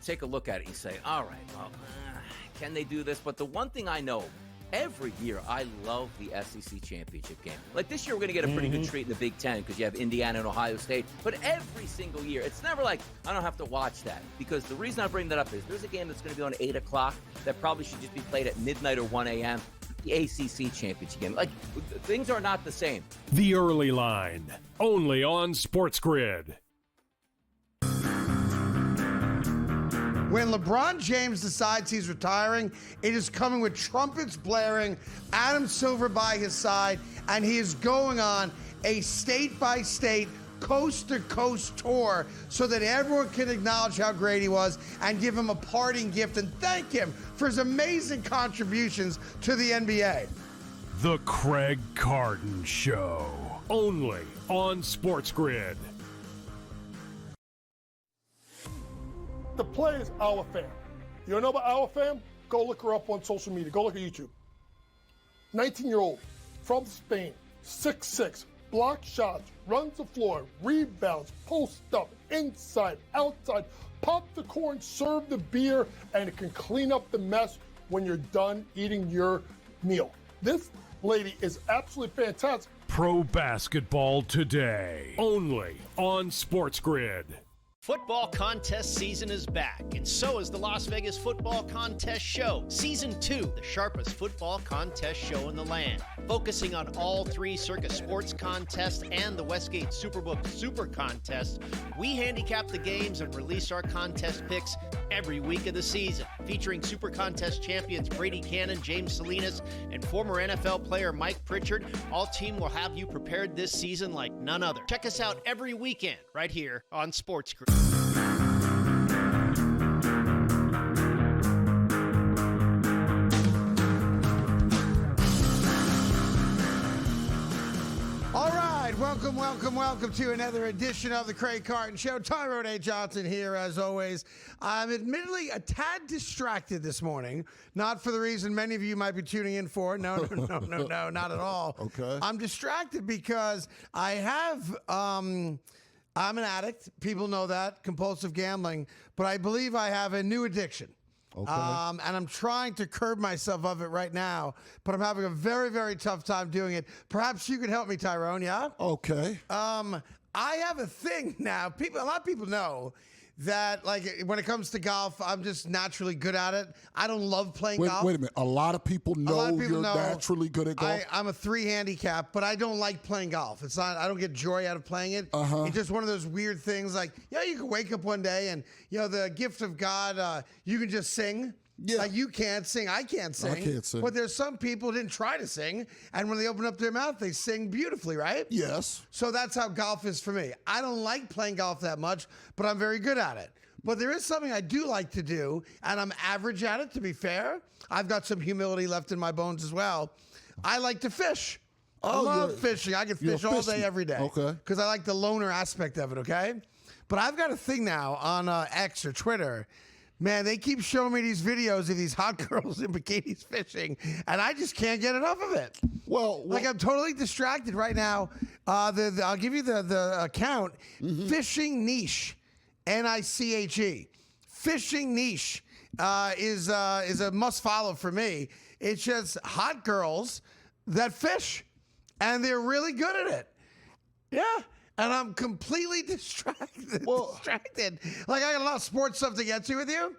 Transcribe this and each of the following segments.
take a look at it and you say, all right, well, can they do this? But the one thing I know, every year I love the SEC championship game. Like this year, we're going to get a pretty good treat in the Big Ten because you have Indiana and Ohio State. But every single year, it's never like I don't have to watch that. Because the reason I bring that up is there's a game that's going to be on 8 o'clock that probably should just be played at midnight or 1 a.m. The ACC championship game. Like, things are not the same. The Early Line, only on SportsGrid. When LeBron James decides he's retiring, it is coming with trumpets blaring, Adam Silver by his side, and he is going on a state-by-state, coast-to-coast tour so that everyone can acknowledge how great he was and give him a parting gift and thank him for his amazing contributions to the NBA. The Craig Carton Show, only on SportsGrid. The play is Our Fam. You don't know about Our Fam? Go look her up on social media. Go look at YouTube. 19-year-old from Spain, 6'6", block shots, runs the floor, rebounds, post up, inside, outside, pop the corn, serve the beer, and it can clean up the mess when you're done eating your meal. This lady is absolutely fantastic. Pro Basketball Today, only on SportsGrid. Football contest season is back, and so is the Las Vegas Football Contest Show. Season 2, the sharpest football contest show in the land. Focusing on all 3 Circus Sports contests and the Westgate Superbook Super Contest, we handicap the games and release our contest picks every week of the season. Featuring Super Contest champions Brady Cannon, James Salinas, and former NFL player Mike Pritchard, all team will have you prepared this season like none other. Check us out every weekend right here on SportsGrid. All right, welcome to another edition of the Craig Carton Show. Tyrone A. Johnson here, as always. I'm admittedly a tad distracted this morning, not for the reason many of you might be tuning in for. No, not at all. Okay. I'm distracted because I have, I'm an addict. People know that, compulsive gambling, but I believe I have a new addiction. Okay. And I'm trying to curb myself of it right now, but I'm having a very, very tough time doing it. Perhaps you could help me, Tyrone, yeah? Okay. I have a thing now. A lot of people know that, like, when it comes to golf, I'm just naturally good at it. I don't love playing golf. Wait a minute. A lot of people know you're naturally good at golf. I'm a 3 handicap, but I don't like playing golf. It's not. I don't get joy out of playing it. It's just one of those weird things. Like, you can wake up one day and the gift of God. You can just sing. Yeah. Like, you can't sing. I can't sing. I can't sing. But there's some people who didn't try to sing, and when they open up their mouth, they sing beautifully, right? Yes. So that's how golf is for me. I don't like playing golf that much, but I'm very good at it. But there is something I do like to do, and I'm average at it, to be fair. I've got some humility left in my bones as well. I like to fish. I love fishing. I can fish all day, every day. Okay. Because I like the loner aspect of it, okay? But I've got a thing now on X or Twitter. Man, they keep showing me these videos of these hot girls in bikinis fishing, and I just can't get enough of it. Well, like, I'm totally distracted right now. I'll give you the account. Fishing Niche, Niche. Fishing Niche is a must follow for me. It's just hot girls that fish, and they're really good at it. Yeah. And I'm completely distracted. Like, I got a lot of sports stuff to get to with you.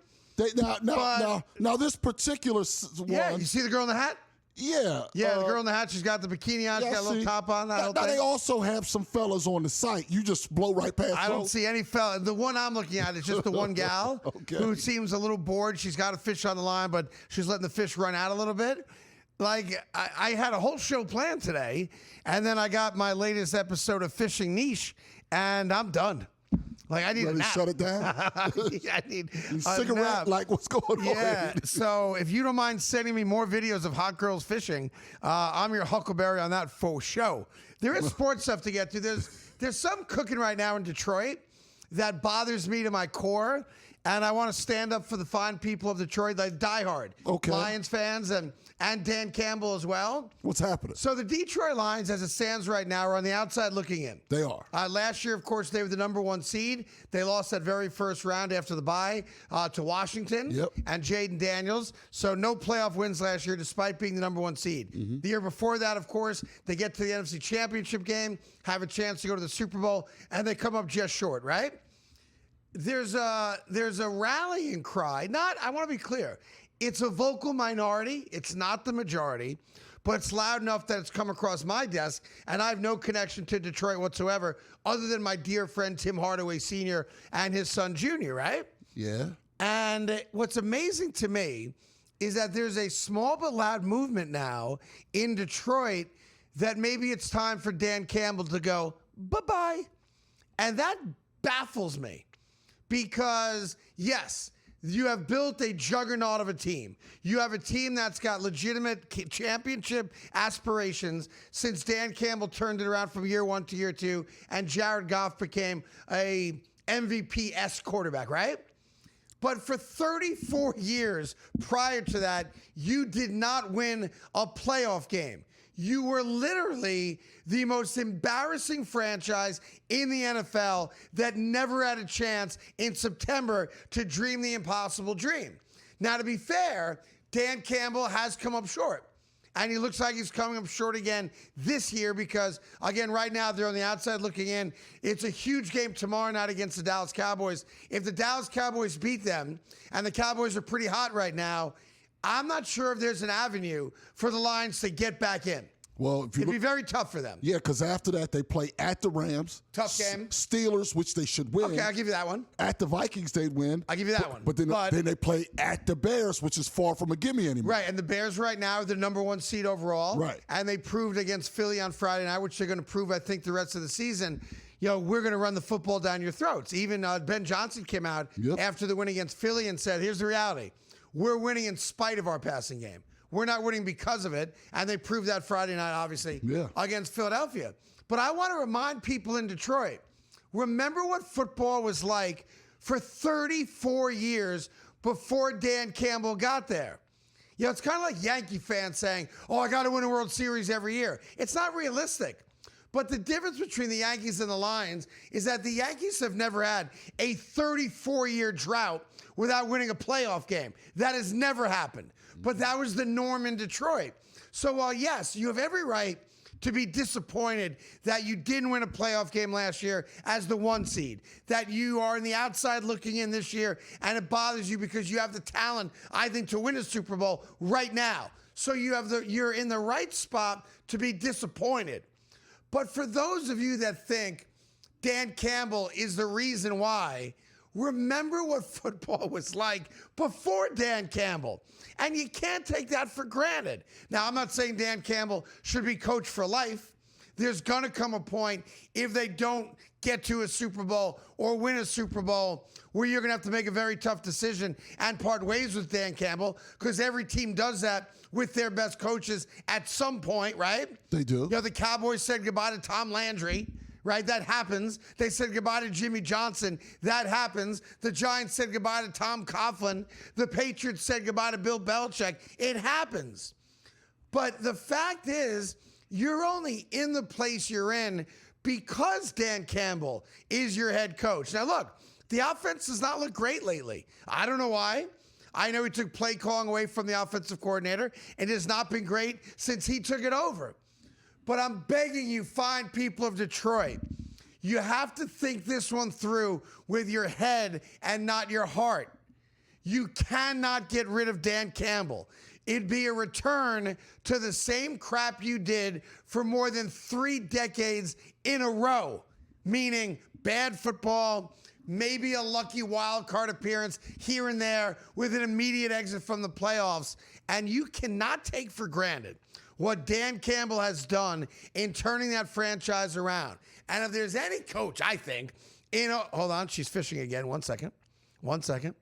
Now, this particular one. Yeah, you see the girl in the hat? Yeah. Yeah, the girl in the hat, she's got the bikini on, she's got a little top on. Now, they also have some fellas on the site. You just blow right past I don't see any fella. The one I'm looking at is just the one gal who seems a little bored. She's got a fish on the line, but she's letting the fish run out a little bit. Like, I had a whole show planned today, and then I got my latest episode of Fishing Niche, and I'm done. Like, I need a nap. Shut it down? I need a cigarette, nap. like, what's going on? Yeah, so if you don't mind sending me more videos of hot girls fishing, I'm your huckleberry on that faux show. There is sports stuff to get to. There's some cooking right now in Detroit that bothers me to my core, and I want to stand up for the fine people of Detroit, like diehard Lions fans, and and Dan Campbell as well. What's happening? So the Detroit Lions, as it stands right now, are on the outside looking in. They are. Last year, of course, they were the number 1 seed. They lost that very first round after the bye to Washington and Jaden Daniels. So no playoff wins last year despite being the number 1 seed. The year before that, of course, they get to the NFC Championship game, have a chance to go to the Super Bowl, and they come up just short, right? There's a rallying cry. I want to be clear. It's a vocal minority. It's not the majority, but it's loud enough that it's come across my desk, and I have no connection to Detroit whatsoever other than my dear friend Tim Hardaway Sr. and his son Junior, right? Yeah. And what's amazing to me is that there's a small but loud movement now in Detroit that maybe it's time for Dan Campbell to go bye-bye. And that baffles me because, yes, you have built a juggernaut of a team. You have a team that's got legitimate championship aspirations since Dan Campbell turned it around from year 1 to year 2, and Jared Goff became a MVP-esque quarterback, right? But for 34 years prior to that, you did not win a playoff game. You were literally the most embarrassing franchise in the NFL that never had a chance in September to dream the impossible dream. Now, to be fair, Dan Campbell has come up short. And he looks like he's coming up short again this year because, again, right now they're on the outside looking in. It's a huge game tomorrow night against the Dallas Cowboys. If the Dallas Cowboys beat them, and the Cowboys are pretty hot right now, I'm not sure if there's an avenue for the Lions to get back in. Well, if you it'd be very tough for them. Yeah, because after that, they play at the Rams. Tough game. Steelers, which they should win. Okay, I'll give you that one. At the Vikings, they'd win. I'll give you that one. But then they play at the Bears, which is far from a gimme anymore. Right, and the Bears right now are the number 1 seed overall. Right. And they proved against Philly on Friday night, which they're going to prove, I think, the rest of the season. We're going to run the football down your throats. Even Ben Johnson came out after the win against Philly and said, here's the reality. We're winning in spite of our passing game. We're not winning because of it, and they proved that Friday night, obviously, against Philadelphia. But I want to remind people in Detroit, remember what football was like for 34 years before Dan Campbell got there. It's kind of like Yankee fans saying, I got to win a World Series every year. It's not realistic. But the difference between the Yankees and the Lions is that the Yankees have never had a 34-year drought without winning a playoff game. That has never happened. But that was the norm in Detroit. So while, yes, you have every right to be disappointed that you didn't win a playoff game last year as the 1 seed, that you are on the outside looking in this year, and it bothers you because you have the talent, I think, to win a Super Bowl right now. So you're in the right spot to be disappointed. But for those of you that think Dan Campbell is the reason why, remember what football was like before Dan Campbell. And you can't take that for granted. Now, I'm not saying Dan Campbell should be coach for life. There's going to come a point if they don't get to a Super Bowl or win a Super Bowl where you're going to have to make a very tough decision and part ways with Dan Campbell, because every team does that with their best coaches at some point, right? They do. The Cowboys said goodbye to Tom Landry. Right, that happens. They said goodbye to Jimmy Johnson. That happens. The Giants said goodbye to Tom Coughlin. The Patriots said goodbye to Bill Belichick. It happens. But the fact is, you're only in the place you're in because Dan Campbell is your head coach. Now, look, the offense does not look great lately. I don't know why. I know he took play calling away from the offensive coordinator, and it has not been great since he took it over. But I'm begging you, fine people of Detroit, you have to think this one through with your head and not your heart. You cannot get rid of Dan Campbell. It'd be a return to the same crap you did for more than 3 decades in a row, meaning bad football, maybe a lucky wild card appearance here and there with an immediate exit from the playoffs. And you cannot take for granted what Dan Campbell has done in turning that franchise around. And if there's any coach, I think, hold on, she's fishing again. 1 second. 1 second.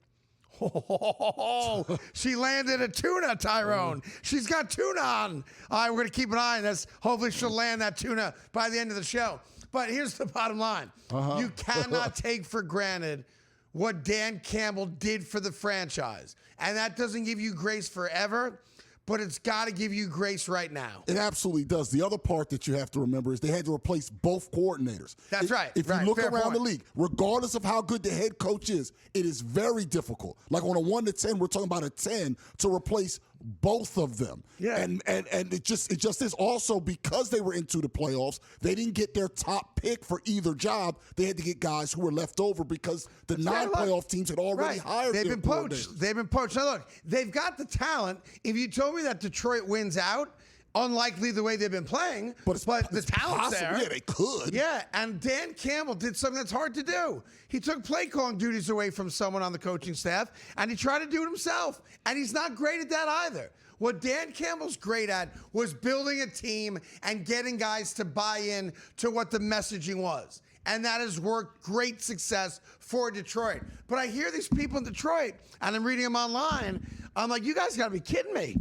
Oh, she landed a tuna, Tyrone. She's got tuna on. All right, we're going to keep an eye on this. Hopefully she'll land that tuna by the end of the show. But here's the bottom line. You cannot take for granted what Dan Campbell did for the franchise. And that doesn't give you grace forever. but it's got to give you grace right now. It absolutely does. The other part that you have to remember is they had to replace both coordinators. That's right. If you look around the league, regardless of how good the head coach is, it is very difficult. Like on a 1 to 10, we're talking about a 10 to replace both of them. Yeah. And it just is also because they were into the playoffs, they didn't get their top pick for either job. They had to get guys who were left over because the non-playoff teams had already hired They've their been poached. They've been poached. Now look, they've got the talent. If you told me that Detroit wins out, unlikely the way they've been playing, but the talent's there. Yeah, they could. Yeah, and Dan Campbell did something that's hard to do. He took play calling duties away from someone on the coaching staff, and he tried to do it himself. And he's not great at that either. What Dan Campbell's great at was building a team and getting guys to buy in to what the messaging was. And that has worked great success for Detroit. But I hear these people in Detroit, and I'm reading them online. I'm like, you guys got to be kidding me.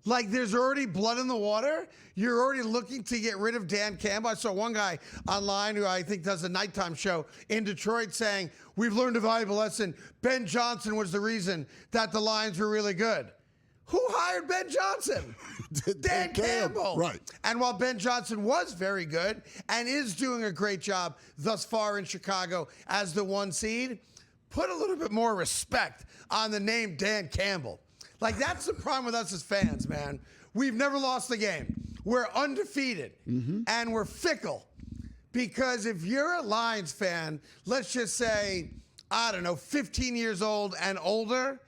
Like, there's already blood in the water. You're already looking to get rid of Dan Campbell. I saw one guy online who I think does a nighttime show in Detroit saying, we've learned a valuable lesson. Ben Johnson was the reason that the Lions were really good. Who hired Ben Johnson? Dan Campbell. Right. And while Ben Johnson was very good and is doing a great job thus far in Chicago as the 1 seed, put a little bit more respect on the name Dan Campbell. Like, that's the problem with us as fans, man. We've never lost a game. We're undefeated, and we're fickle. Because if you're a Lions fan, let's just say, I don't know, 15 years old and older,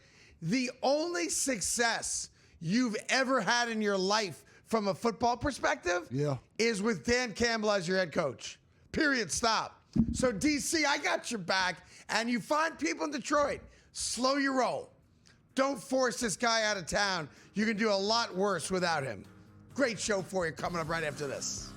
the only success you've ever had in your life from a football perspective is with Dan Campbell as your head coach. Period. Stop. So, DC, I got your back, and you find people in Detroit, slow your roll. Don't force this guy out of town. You can do a lot worse without him. Great show for you coming up right after this.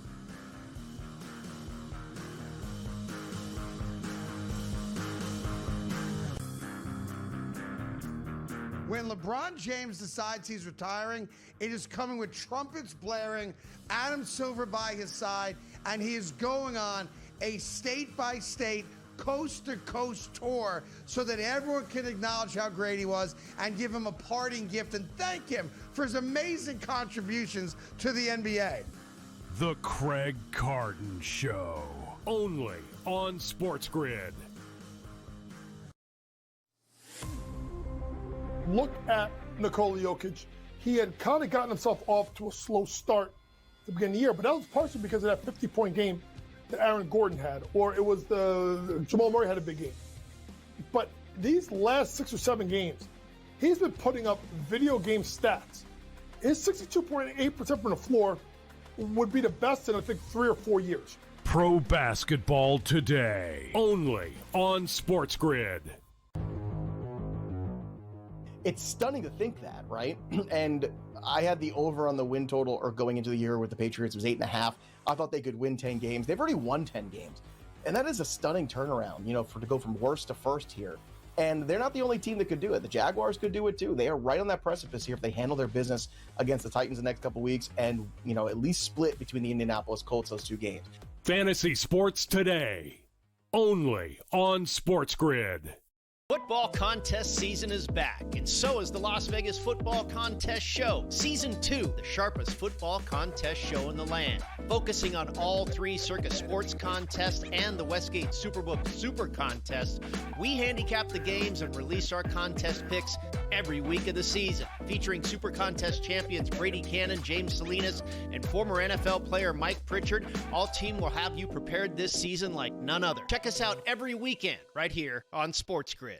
When LeBron James decides he's retiring, it is coming with trumpets blaring, Adam Silver by his side, and he is going on a state-by-state, coast-to-coast tour so that everyone can acknowledge how great he was and give him a parting gift and thank him for his amazing contributions to the NBA. The Craig Carton Show, only on SportsGrid. Look at Nikola Jokic. He had kind of gotten himself off to a slow start at the beginning of the year, but that was partially because of that 50-point game that Aaron Gordon had, or it was the Jamal Murray had a big game. But these last 6 or 7 games, he's been putting up video game stats. His 62.8% from the floor would be the best in, I think, 3 or 4 years. Pro basketball today, only on SportsGrid. It's stunning to think that, right? And I had the over on the win total, or going into the year with the Patriots, it was 8.5. I thought they could win 10 games. They've already won 10 games. And that is a stunning turnaround, to go from worst to first here. And they're not the only team that could do it. The Jaguars could do it too. They are right on that precipice here if they handle their business against the Titans the next couple weeks and, at least split between the Indianapolis Colts, those 2 games. Fantasy sports today, only on SportsGrid. Football contest season is back, and so is the Las Vegas Football Contest Show. Season 2, the sharpest football contest show in the land. Focusing on all 3 Circus Sports contests and the Westgate Superbook Super Contest, we handicap the games and release our contest picks every week of the season. Featuring Super Contest champions Brady Cannon, James Salinas, and former NFL player Mike Pritchard, all team will have you prepared this season like none other. Check us out every weekend right here on SportsGrid.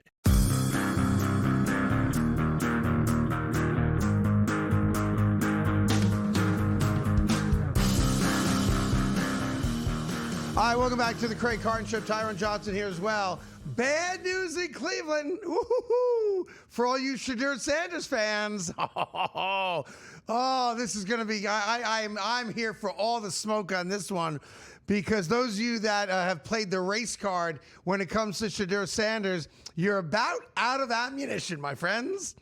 All right, welcome back to the Craig Carton Show. Tyron Johnson here as well. Bad news in Cleveland. Woo-hoo-hoo. For all you Shedeur Sanders fans. Oh, this is going to be, I'm here for all the smoke on this one, because those of you that have played the race card when it comes to Shedeur Sanders, you're about out of ammunition, my friends,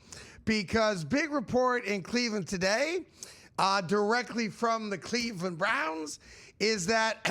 because big report in Cleveland today, directly from the Cleveland Browns, is that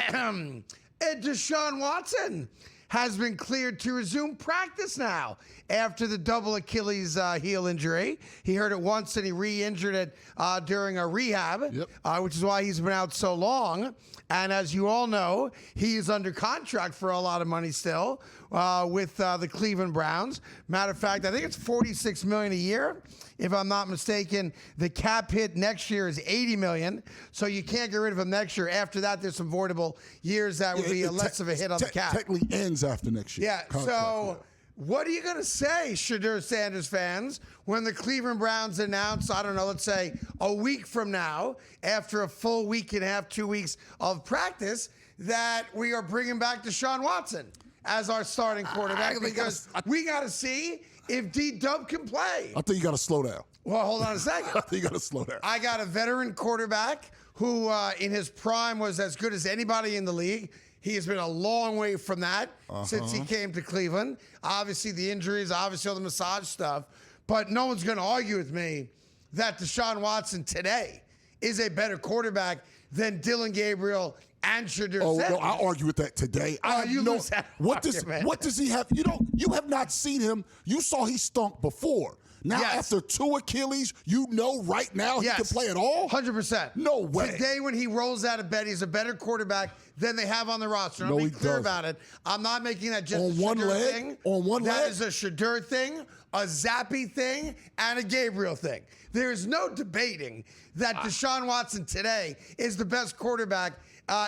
Deshaun Watson has been cleared to resume practice now after the double Achilles heel injury. He hurt it once and he re-injured it during a rehab, which is why he's been out so long. And as you all know, he is under contract for a lot of money still with the Cleveland Browns. Matter of fact, I think it's $46 million a year. If I'm not mistaken, the cap hit next year is $80 million. So you can't get rid of him next year. After that, there's some voidable years that would be less of a hit on the cap. Technically ends after next year. Yeah, so what are you going to say, Shedeur Sanders fans, when the Cleveland Browns announce, I don't know, let's say a week from now, after a full week and a half, 2 weeks of practice, that we are bringing back Deshaun Watson as our starting quarterback? Because we got to see if D-Dub can play. I think you got to slow down. Well, hold on a second. I think you got to slow down. I got a veteran quarterback who in his prime was as good as anybody in the league. He has been a long way from that since he came to Cleveland. Obviously, the injuries, obviously all the massage stuff. But no one's going to argue with me that Deshaun Watson today is a better quarterback than Dylan Gabriel and Shedeur Sanders. No, I argue with that today. Lose that what does he have? You have not seen him. You saw he stunk before. Now, after 2 Achilles, you know right now he can play at all? 100%. No way. Today, when he rolls out of bed, he's a better quarterback than they have on the roster. No, I'll be clear about it. I'm not making that just on one leg thing. On one leg? That is a Shedeur thing, a Zappy thing, and a Gabriel thing. There is no debating that Deshaun Watson today is the best quarterback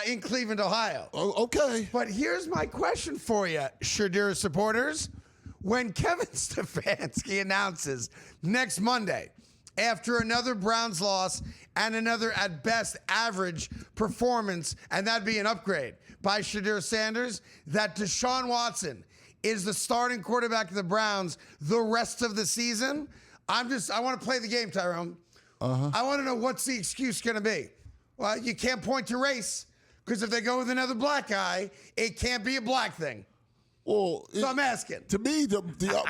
in Cleveland, Ohio. Okay. But here's my question for you, Shedeur supporters. When Kevin Stefanski announces next Monday, after another Browns loss and another, at best, average performance, and that'd be an upgrade by Shedeur Sanders, that Deshaun Watson is the starting quarterback of the Browns the rest of the season, I want to play the game, Tyrone. I want to know what's the excuse going to be. Well, you can't point to race, because if they go with another black guy, it can't be a black thing. Well, so I'm asking. To me, the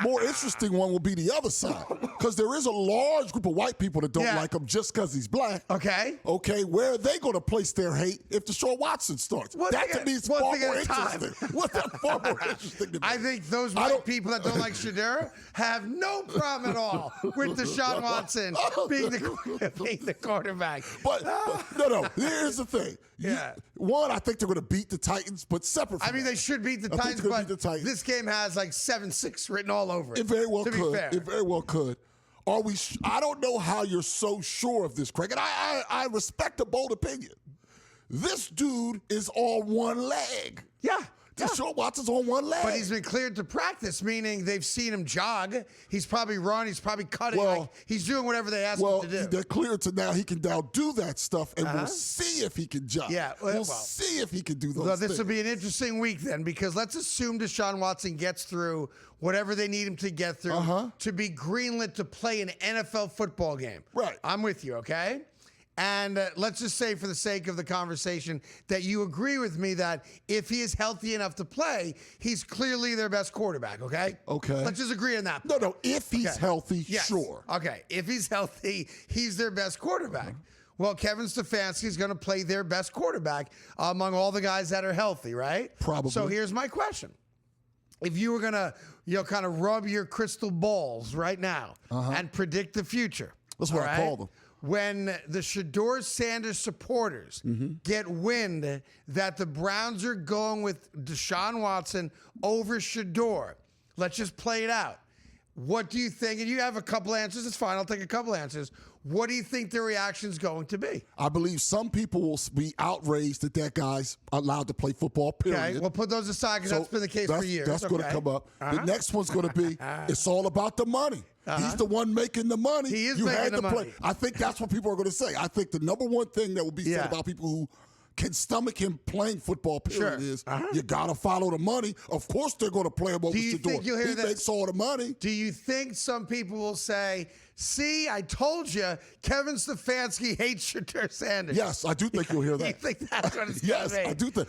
more interesting one will be the other side, because there is a large group of white people that don't like him just because he's black. Okay. Okay, where are they going to place their hate if Deshaun Watson starts? That to me is far more interesting. What's that far more interesting to me? I think those white people that don't like Shedeur have no problem at all with Deshaun Watson being the quarterback. But no. Here's the thing. One, I think they're going to beat the Titans, but separate from they should beat the Titans, but this game has like 7-6 written all over it. It very well could. Be fair. It very well could. Are we? I don't know how you're so sure of this, Craig, and I respect a bold opinion. This dude is on one leg. Yeah. Deshaun Watson's on one leg. But he's been cleared to practice, meaning they've seen him jog. He's probably run. He's probably cutting. He's doing whatever they ask him to do. They're cleared to now. He can now do that stuff, and we'll see if he can jog. Yeah, we'll see if he can do those things. This will be an interesting week then, because let's assume Deshaun Watson gets through whatever they need him to get through to be greenlit to play an NFL football game. Right. I'm with you, okay? And let's just say, for the sake of the conversation, that you agree with me that if he is healthy enough to play, he's clearly their best quarterback, okay? Okay. Let's just agree on that. No, if he's healthy, sure. Okay, if he's healthy, he's their best quarterback. Well, Kevin Stefanski is going to play their best quarterback among all the guys that are healthy, right? Probably. So here's my question. If you were going to, kind of rub your crystal balls right now and predict the future. That's what I call them. When the Shedeur Sanders supporters get wind that the Browns are going with Deshaun Watson over Shedeur, let's just play it out. What do you think? And you have a couple answers. It's fine. I'll take a couple answers. What do you think the reaction's going to be? I believe some people will be outraged that guy's allowed to play football, period. Okay, we'll put those aside because that's been the case for years. That's going to come up. The next one's going to be, it's all about the money. He's the one making the money. He is making the money. I think that's what people are going to say. I think the number one thing that will be said about people who can stomach him playing football, period, is you got to follow the money. Of course they're going to play him over Shedeur. Think you'll hear that? He makes all the money. Do you think some people will say, see, I told you, Kevin Stefanski hates Shedeur Sanders? Yes, I do think you'll hear that. You think that's what it's going to be? Yes, I do think.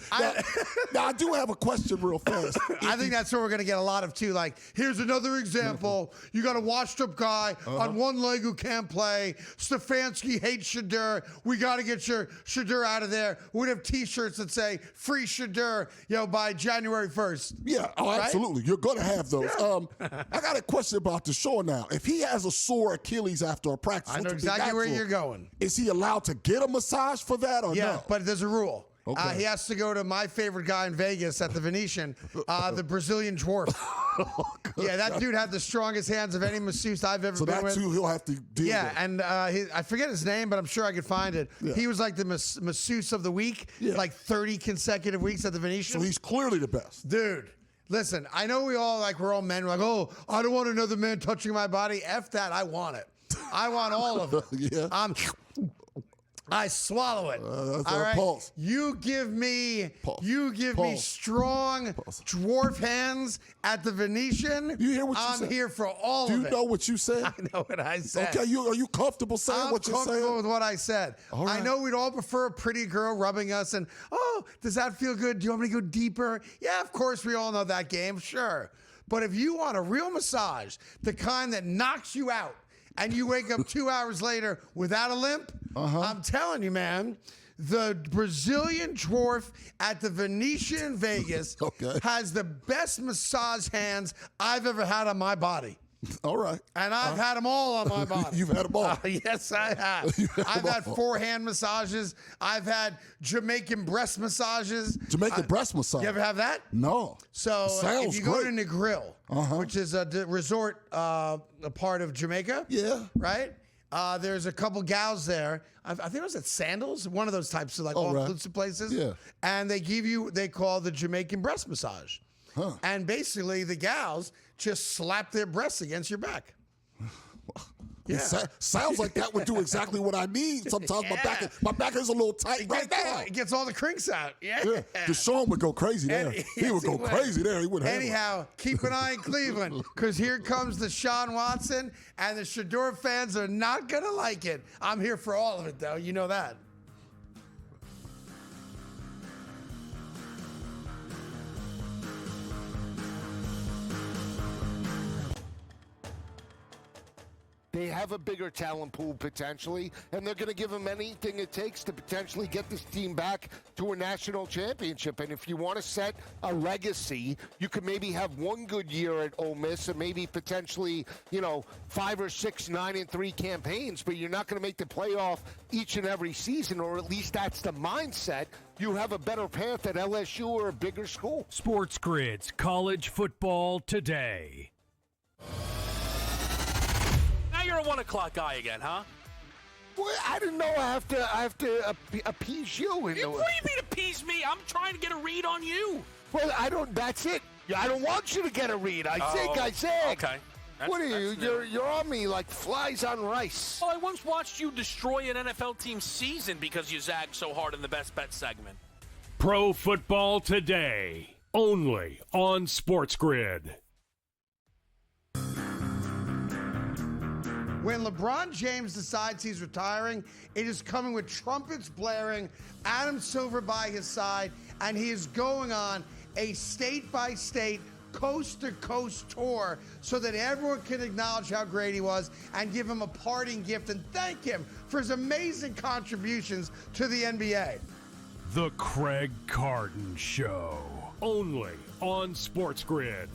Now, I do have a question real fast. I think that's what we're going to get a lot of, too. Like, here's another example. You got a washed-up guy on one leg who can't play. Stefanski hates Shedeur. We got to get Shedeur out of there. would have T-shirts that say "Free Shedeur," by January 1st. Yeah, right? Absolutely. You're going to have those. Yeah. I got a question about the show now. If he has a sore Achilles after a practice, I know exactly where you're going. Is he allowed to get a massage for that or no? But there's a rule. Okay. He has to go to my favorite guy in Vegas at the Venetian, the Brazilian dwarf. That dude had the strongest hands of any masseuse I've ever been with. So that's who he'll have to deal with. And I forget his name, but I'm sure I could find it. Yeah. He was like the masseuse of the week, like 30 consecutive weeks at the Venetian. So he's clearly the best. Dude, listen, I know we're all men. We're like, oh, I don't want another man touching my body. F that, I want it. I want all of it. Yeah. I swallow it. All right. Pulse. You give me strong dwarf hands at the Venetian. You hear what you I'm said? here for all of it. Do you know what you said? I know what I said. Okay, are you comfortable saying what you're saying? I'm comfortable with what I said. All right. I know we'd all prefer a pretty girl rubbing us and, oh, does that feel good? Do you want me to go deeper? Yeah, of course, we all know that game. Sure. But if you want a real massage, the kind that knocks you out, and you wake up 2 hours later without a limp, I'm telling you, man, the Brazilian dwarf at the Venetian in Vegas has the best massage hands I've ever had on my body. All right. And I've had them all on my body. You've had them all. Yes, I have. I've had forehand massages. I've had Jamaican breast massages. Jamaican breast massage. You ever have that? No. So if you go to Negril, which is a resort, a part of Jamaica, right? There's a couple gals there. I think it was at Sandals, one of those types of all-inclusive places. Yeah. And they call the Jamaican breast massage. And basically, the gals just slap their breasts against your back. It sounds like that would do exactly what I need. Sometimes my back is a little tight right now. It gets all the crinks out. Yeah. Deshaun would go crazy there. He would go crazy there. He wouldn't Anyhow, keep an eye on Cleveland, because here comes the Sean Watson, and the Shedeur fans are not going to like it. I'm here for all of it, though. You know that. They have a bigger talent pool potentially, and they're going to give them anything it takes to potentially get this team back to a national championship. And if you want to set a legacy, you could maybe have one good year at Ole Miss and maybe potentially, 5 or 6 9-3 campaigns, but you're not going to make the playoff each and every season, or at least that's the mindset. You have a better path at LSU or a bigger school. SportsGrid's College Football Today. Now you're a 1 o'clock guy again, huh? Well, I didn't know I have to appease you. What do you mean appease me? I'm trying to get a read on you. Well, that's it. I don't want you to get a read. I said. Okay. What are you? You're on me like flies on rice. Well, I once watched you destroy an NFL team's season because you zagged so hard in the Best Bet segment. Pro Football Today, only on SportsGrid. When LeBron James decides he's retiring, it is coming with trumpets blaring, Adam Silver by his side, and he is going on a state-by-state, coast-to-coast tour so that everyone can acknowledge how great he was and give him a parting gift and thank him for his amazing contributions to the NBA. The Craig Carton Show, only on SportsGrid.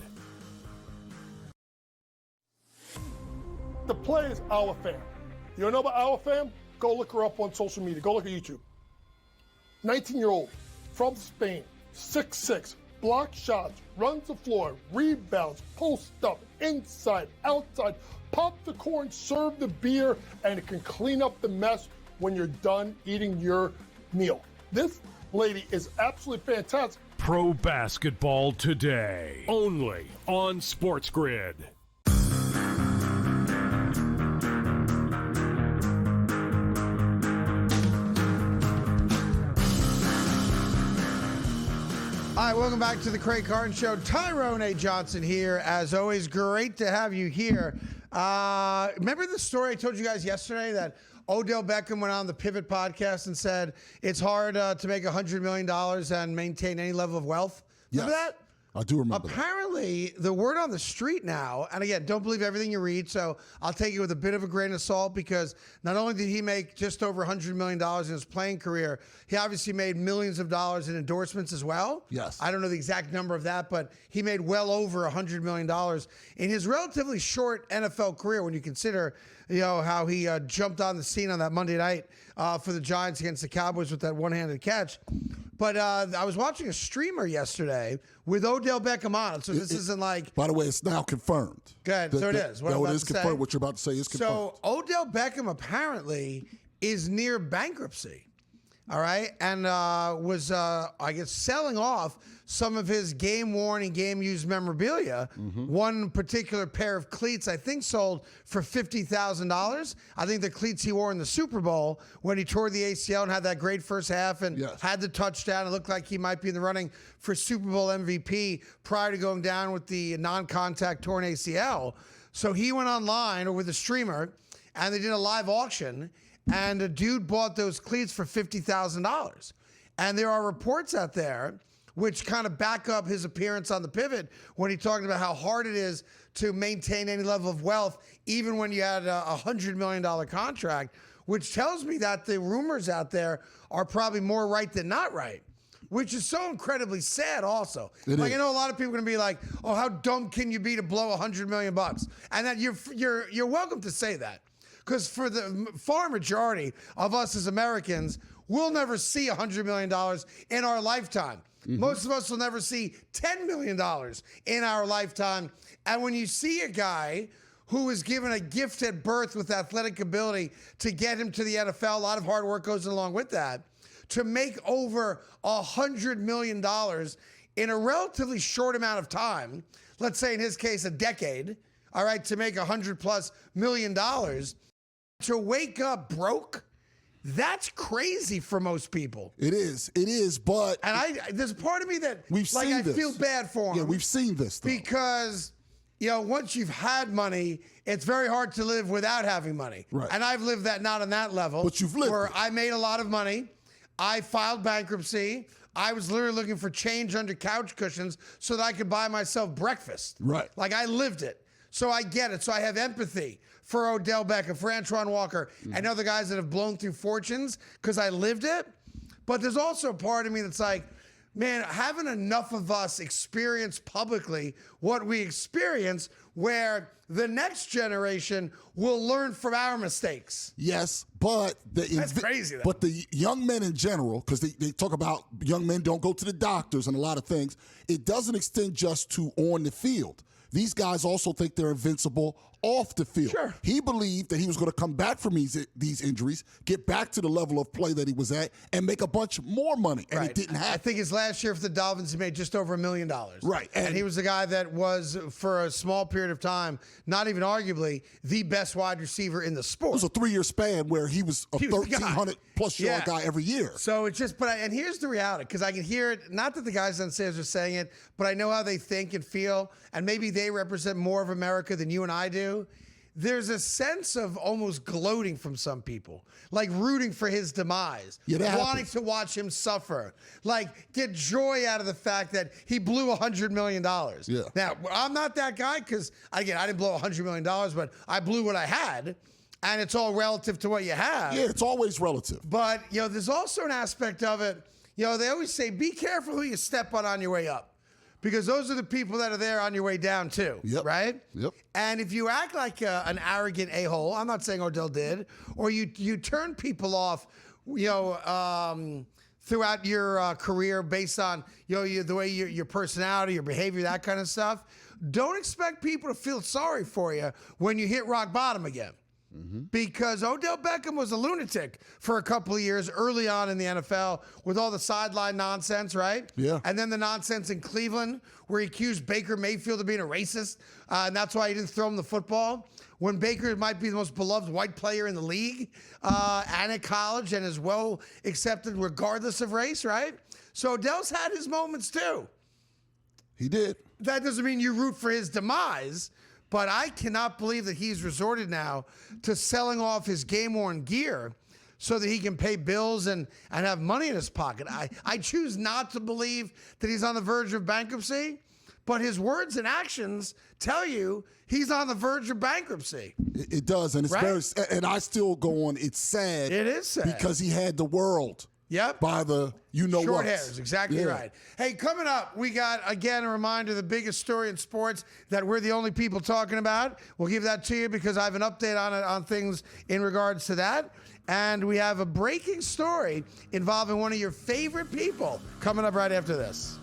The play is our fam. You don't know about our fam? Go look her up on social media. Go look at YouTube. 19-year-old from Spain, 6'6", block shots, runs the floor, rebounds, post up, inside, outside, pop the corn, serve the beer, and it can clean up the mess when you're done eating your meal. This lady is absolutely fantastic. Pro Basketball Today, only on SportsGrid. All right, welcome back to the Craig Carton Show. Tyrone A. Johnson here. As always, great to have you here. Remember the story I told you guys yesterday that Odell Beckham went on the Pivot podcast and said it's hard to make $100 million and maintain any level of wealth? Remember that? I do remember that. Apparently, the word on the street now, and again, don't believe everything you read, so I'll take it with a bit of a grain of salt, because not only did he make just over $100 million in his playing career, he obviously made millions of dollars in endorsements as well. Yes. I don't know the exact number of that, but he made well over $100 million in his relatively short NFL career when you consider, how he jumped on the scene on that Monday night for the Giants against the Cowboys with that one-handed catch. But I was watching a streamer yesterday with Odell Beckham on. So this isn't like... By the way, it's now confirmed. Good. So it is. It is confirmed. What you're about to say is confirmed. So Odell Beckham apparently is near bankruptcy. All right. And was, I guess, selling off some of his game-worn and game-used memorabilia. One particular pair of cleats, I think, sold for $50,000. I think the cleats he wore in the Super Bowl when he tore the ACL and had that great first half and had the touchdown. It looked like he might be in the running for Super Bowl MVP prior to going down with the non-contact torn ACL. So he went online or with a streamer, and they did a live auction, and a dude bought those cleats for $50,000. And there are reports out there which kind of back up his appearance on the pivot when he talked about how hard it is to maintain any level of wealth, even when you had a $100 million contract, which tells me that the rumors out there are probably more right than not right, which is so incredibly sad also. I know a lot of people are going to be like, oh, how dumb can you be to blow $100 million? And that you're welcome to say that. Because for the far majority of us as Americans, we'll never see $100 million in our lifetime. Most of us will never see $10 million in our lifetime. And when you see a guy who is given a gift at birth with athletic ability to get him to the NFL, a lot of hard work goes along with that, to make over $100 million in a relatively short amount of time, let's say in his case a decade, all right, to make $100+ million, to wake up broke, that's crazy for most people. It is, but... And there's a part of me that, I feel bad for him. Yeah, we've seen this, though. Because, once you've had money, it's very hard to live without having money. Right. And I've lived that not on that level. But you've lived where it. I made a lot of money. I filed bankruptcy. I was literally looking for change under couch cushions so that I could buy myself breakfast. Right. Like, I lived it. So I get it. So I have empathy for Odell Beckham, for Antoine Walker, and other guys that have blown through fortunes because I lived it. But there's also a part of me that's like, man, haven't enough of us experience publicly what we experience where the next generation will learn from our mistakes? Yes, but that's crazy, though. But the young men in general, because they talk about young men don't go to the doctors and a lot of things, it doesn't extend just to on the field. These guys also think they're invincible off the field. Sure. He believed that he was going to come back from these injuries, get back to the level of play that he was at, and make a bunch more money. And it didn't happen. I think his last year for the Dolphins, he made just over $1 million. Right. And he was the guy that was, for a small period of time, not even arguably, the best wide receiver in the sport. It was a 3-year span where he was a 1,300+ yard guy every year. So it's just, and here's the reality, because I can hear it, not that the guys downstairs are saying it, but I know how they think and feel, and maybe they represent more of America than you and I do. There's a sense of almost gloating from some people, like rooting for his demise, wanting to watch him suffer, like get joy out of the fact that he blew $100 million. Yeah. Now, I'm not that guy because, again, I didn't blow $100 million, but I blew what I had, and it's all relative to what you have. Yeah, it's always relative. But, there's also an aspect of it, they always say, be careful who you step on your way up. Because those are the people that are there on your way down, too, right? Yep. And if you act like an arrogant a-hole, I'm not saying Odell did, or you turn people off, throughout your career based on, the way your personality, your behavior, that kind of stuff, don't expect people to feel sorry for you when you hit rock bottom again. Because Odell Beckham was a lunatic for a couple of years early on in the NFL with all the sideline nonsense, right? Yeah. And then the nonsense in Cleveland where he accused Baker Mayfield of being a racist, and that's why he didn't throw him the football. When Baker might be the most beloved white player in the league and at college and is well accepted regardless of race, right? So Odell's had his moments too. He did. That doesn't mean you root for his demise. But I cannot believe that he's resorted now to selling off his game-worn gear so that he can pay bills and have money in his pocket. I choose not to believe that he's on the verge of bankruptcy, but his words and actions tell you he's on the verge of bankruptcy. It does, and it's very. And I still go on. It's sad. It is sad because he had the world. Yep. By the short hairs, exactly right. Hey, coming up, we got, again, a reminder, the biggest story in sports that we're the only people talking about. We'll give that to you because I have an update on things in regards to that. And we have a breaking story involving one of your favorite people coming up right after this.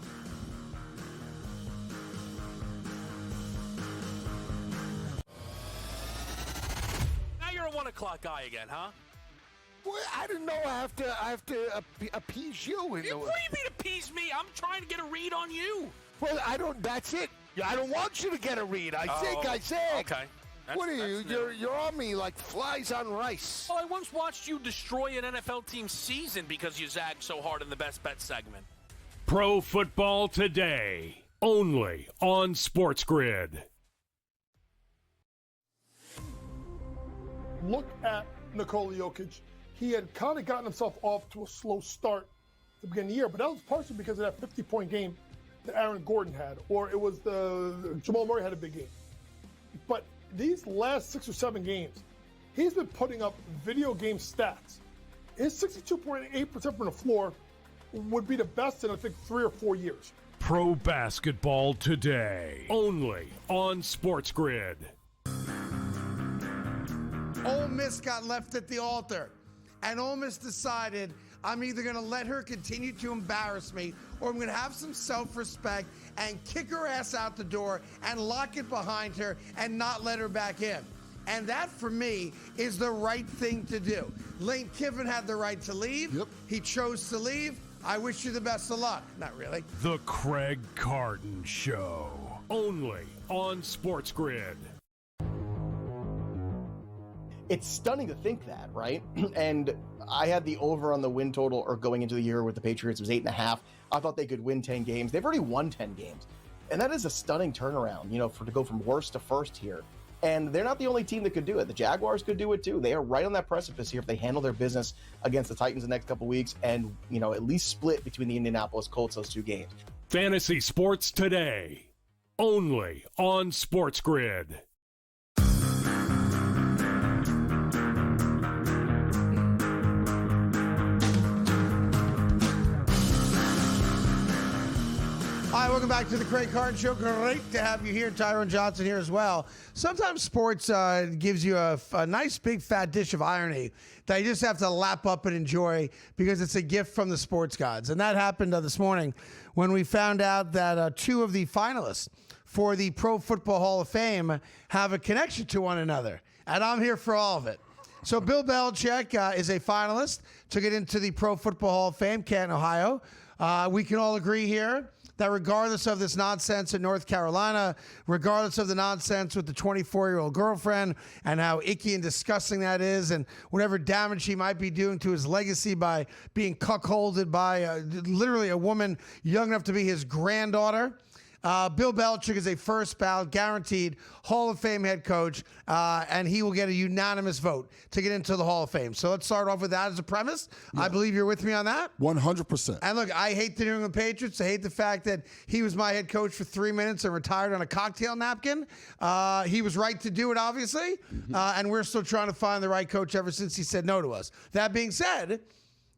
Now you're a 1 o'clock guy again, huh? Well, I didn't know I have to appease you. What do you mean appease me? I'm trying to get a read on you. Well, I don't. That's it. I don't want you to get a read. I think. Okay. What are you? You're on me like flies on rice. Well, I once watched you destroy an NFL team's season because you zagged so hard in the Best Bet segment. Pro Football Today, only on SportsGrid. Look at Nikola Jokic. He had kind of gotten himself off to a slow start at the beginning of the year, but that was partially because of that 50-point game that Aaron Gordon had, or it was Jamal Murray had a big game. But these last 6 or 7 games, he's been putting up video game stats. His 62.8% from the floor would be the best in, I think, 3 or 4 years. Pro Basketball Today, only on SportsGrid. Ole Miss got left at the altar, and Ole Miss decided, I'm either going to let her continue to embarrass me, or I'm going to have some self-respect and kick her ass out the door and lock it behind her and not let her back in. And that, for me, is the right thing to do. Lane Kiffin had the right to leave. Yep. He chose to leave. I wish you the best of luck. Not really. The Craig Carton Show, only on SportsGrid. It's stunning to think that, right? And I had the over on the win total, or going into the year with the Patriots, it was 8.5. I thought they could win 10 games. They've already won 10 games. And that is a stunning turnaround, to go from worst to first here. And they're not the only team that could do it. The Jaguars could do it too. They are right on that precipice here if they handle their business against the Titans the next couple weeks and, at least split between the Indianapolis Colts those 2 games. Fantasy Sports Today, only on SportsGrid. Hi, welcome back to the Craig Carton Show. Great to have you here. Tyron Johnson here as well. Sometimes sports gives you a nice big fat dish of irony that you just have to lap up and enjoy because it's a gift from the sports gods. And that happened this morning when we found out that 2 of the finalists for the Pro Football Hall of Fame have a connection to one another. And I'm here for all of it. So Bill Belichick is a finalist to get into the Pro Football Hall of Fame, Canton, Ohio. We can all agree here that regardless of this nonsense in North Carolina, regardless of the nonsense with the 24-year-old girlfriend and how icky and disgusting that is, and whatever damage he might be doing to his legacy by being cuckolded by literally a woman young enough to be his granddaughter, Bill Belichick is a first ballot guaranteed Hall of Fame head coach, and he will get a unanimous vote to get into the Hall of Fame. So let's start off with that as a premise. Yeah. I believe you're with me on that. 100%. And look, I hate the New England Patriots. I hate the fact that he was my head coach for 3 minutes and retired on a cocktail napkin. He was right to do it, obviously, and we're still trying to find the right coach ever since he said no to us. That being said,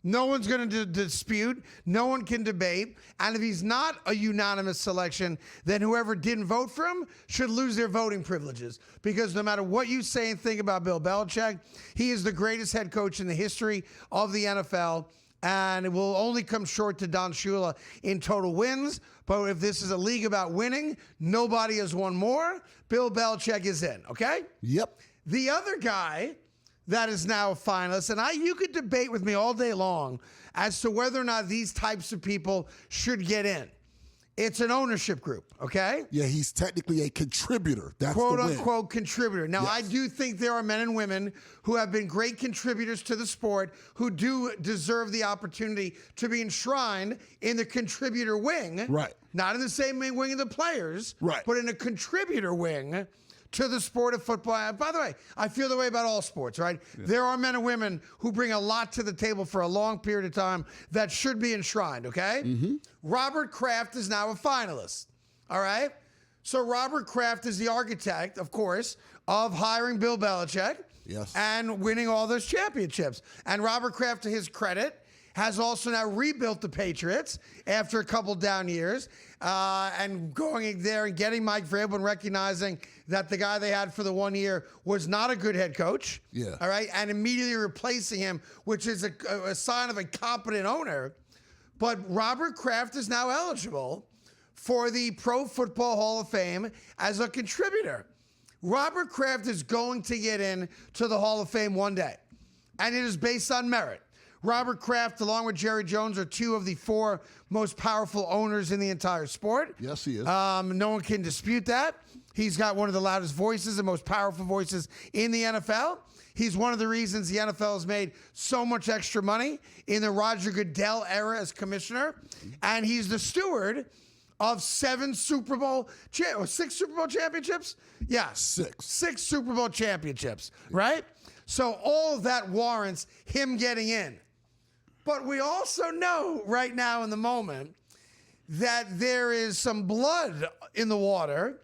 no one's going to dispute. No one can debate. And if he's not a unanimous selection, then whoever didn't vote for him should lose their voting privileges. Because no matter what you say and think about Bill Belichick, he is the greatest head coach in the history of the NFL. And it will only come short to Don Shula in total wins. But if this is a league about winning, nobody has won more. Bill Belichick is in, okay? Yep. The other guy that is now a finalist, and you could debate with me all day long as to whether or not these types of people should get in. It's an ownership group, okay? Yeah, he's technically a contributor. That's quote the win. unquote contributor. Now, yes. I do think there are men and women who have been great contributors to the sport who do deserve the opportunity to be enshrined in the contributor wing. Right. Not in the same wing of the players, right, but in a contributor wing to the sport of football. By the way, I feel the way about all sports, right? Yeah. There are men and women who bring a lot to the table for a long period of time that should be enshrined, okay? Robert Kraft is now a finalist, all right? So Robert Kraft is the architect, of course, of hiring Bill Belichick and winning all those championships. And Robert Kraft, to his credit, has also now rebuilt the Patriots after a couple down years and going there and getting Mike Vrabel and recognizing that the guy they had for the 1 year was not a good head coach. Yeah. All right. And immediately replacing him, which is a sign of a competent owner. But Robert Kraft is now eligible for the Pro Football Hall of Fame as a contributor. Robert Kraft is going to get in to the Hall of Fame one day, and it is based on merit. Robert Kraft, along with Jerry Jones, are two of the four most powerful owners in the entire sport. Yes, he is. No one can dispute that. He's got one of the loudest voices and most powerful voices in the NFL. He's one of the reasons the NFL has made so much extra money in the Roger Goodell era as commissioner. And he's the steward of 6 Super Bowl championships? Yeah. 6 Super Bowl championships, right? So all of that warrants him getting in. But we also know right now in the moment that there is some blood in the water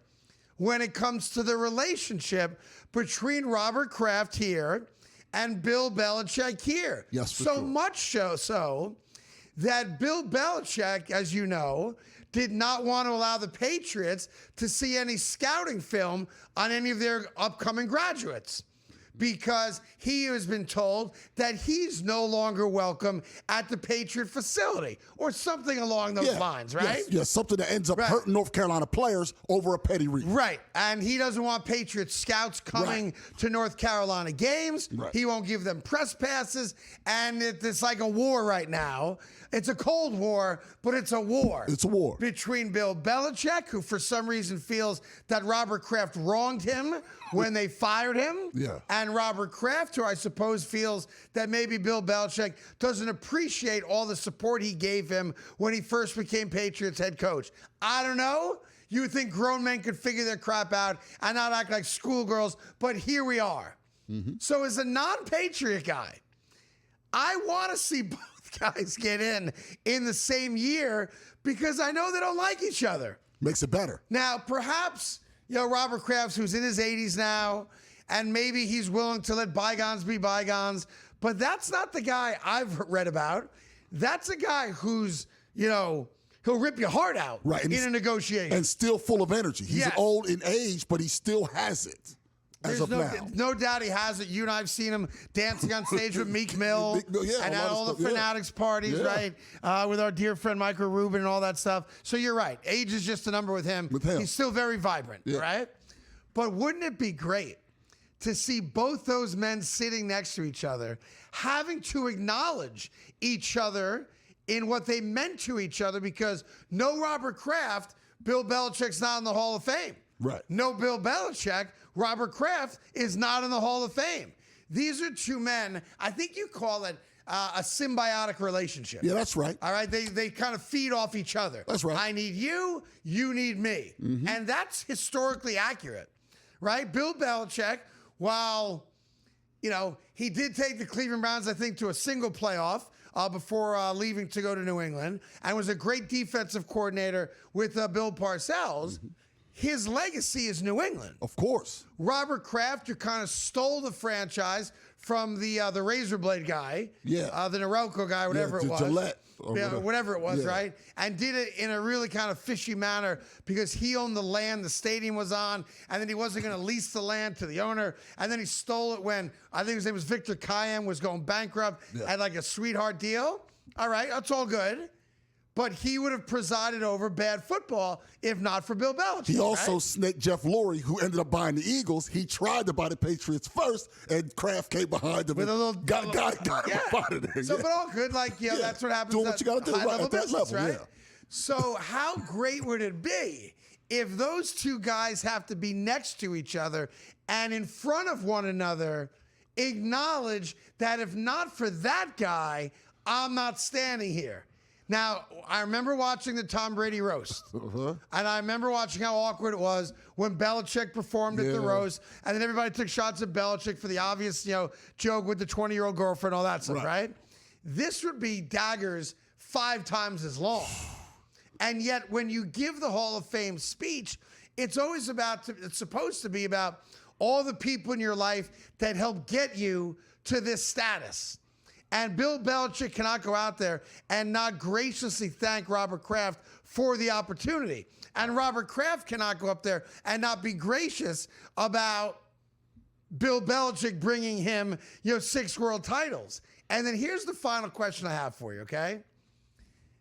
when it comes to the relationship between Robert Kraft here and Bill Belichick here. Yes, for so sure. much so that Bill Belichick, as you know, did not want to allow the Patriots to see any scouting film on any of their upcoming graduates, because he has been told that he's no longer welcome at the Patriot facility or something along those lines, right? Yes, something that ends up hurting North Carolina players over a petty reason. Right, and he doesn't want Patriot scouts coming to North Carolina games. Right. He won't give them press passes, and it's like a war right now. It's a Cold War, but it's a war. It's a war. Between Bill Belichick, who for some reason feels that Robert Kraft wronged him when they fired him, and Robert Kraft, who I suppose feels that maybe Bill Belichick doesn't appreciate all the support he gave him when he first became Patriots head coach. I don't know. You would think grown men could figure their crap out and not act like schoolgirls, but here we are. So as a non-Patriot guy, I want to see both guys get in the same year because I know they don't like each other. Makes it better. Now, perhaps, Robert Kraft, who's in his 80s now, and maybe he's willing to let bygones be bygones, but that's not the guy I've read about. That's a guy who's, he'll rip your heart out in a negotiation. And still full of energy. He's old in age, but he still has it. There's no doubt he has it. You and I have seen him dancing on stage with Meek Mill and at all the Fanatics parties, right? With our dear friend Michael Rubin and all that stuff. So you're right. Age is just a number with him. He's still very vibrant, right? But wouldn't it be great to see both those men sitting next to each other, having to acknowledge each other in what they meant to each other? Because no Robert Kraft, Bill Belichick's not in the Hall of Fame. Right. No Bill Belichick, Robert Kraft is not in the Hall of Fame. These are two men, I think you call it a symbiotic relationship. Yeah, that's right. All right, they kind of feed off each other. That's right. I need you, you need me. And that's historically accurate, right? Bill Belichick, while, he did take the Cleveland Browns, I think, to a single playoff before leaving to go to New England, and was a great defensive coordinator with Bill Parcells. His legacy is New England. Of course. Robert Kraft, who kind of stole the franchise from the razor blade guy, the Norelco guy, whatever it was. Gillette. Whatever it was, right? And did it in a really kind of fishy manner because he owned the land the stadium was on, and then he wasn't going to lease the land to the owner, and then he stole it when, I think his name was Victor Cayenne, was going bankrupt, had like a sweetheart deal. All right, that's all good. But he would have presided over bad football if not for Bill Belichick. He also snaked Jeff Lurie, who ended up buying the Eagles. He tried to buy the Patriots first, and Kraft came behind him. With a little got him out of there. So, but all good. That's what happens. Doing what you got to do at that level, right? So, how great would it be if those two guys have to be next to each other and in front of one another, acknowledge that if not for that guy, I'm not standing here. Now, I remember watching the Tom Brady roast, and I remember watching how awkward it was when Belichick performed at the roast, and then everybody took shots at Belichick for the obvious, joke with the 20-year-old girlfriend, all that stuff, right? This would be daggers 5 times as long. And yet, when you give the Hall of Fame speech, it's always it's supposed to be about all the people in your life that help get you to this status. And Bill Belichick cannot go out there and not graciously thank Robert Kraft for the opportunity. And Robert Kraft cannot go up there and not be gracious about Bill Belichick bringing him, 6 world titles. And then here's the final question I have for you, okay?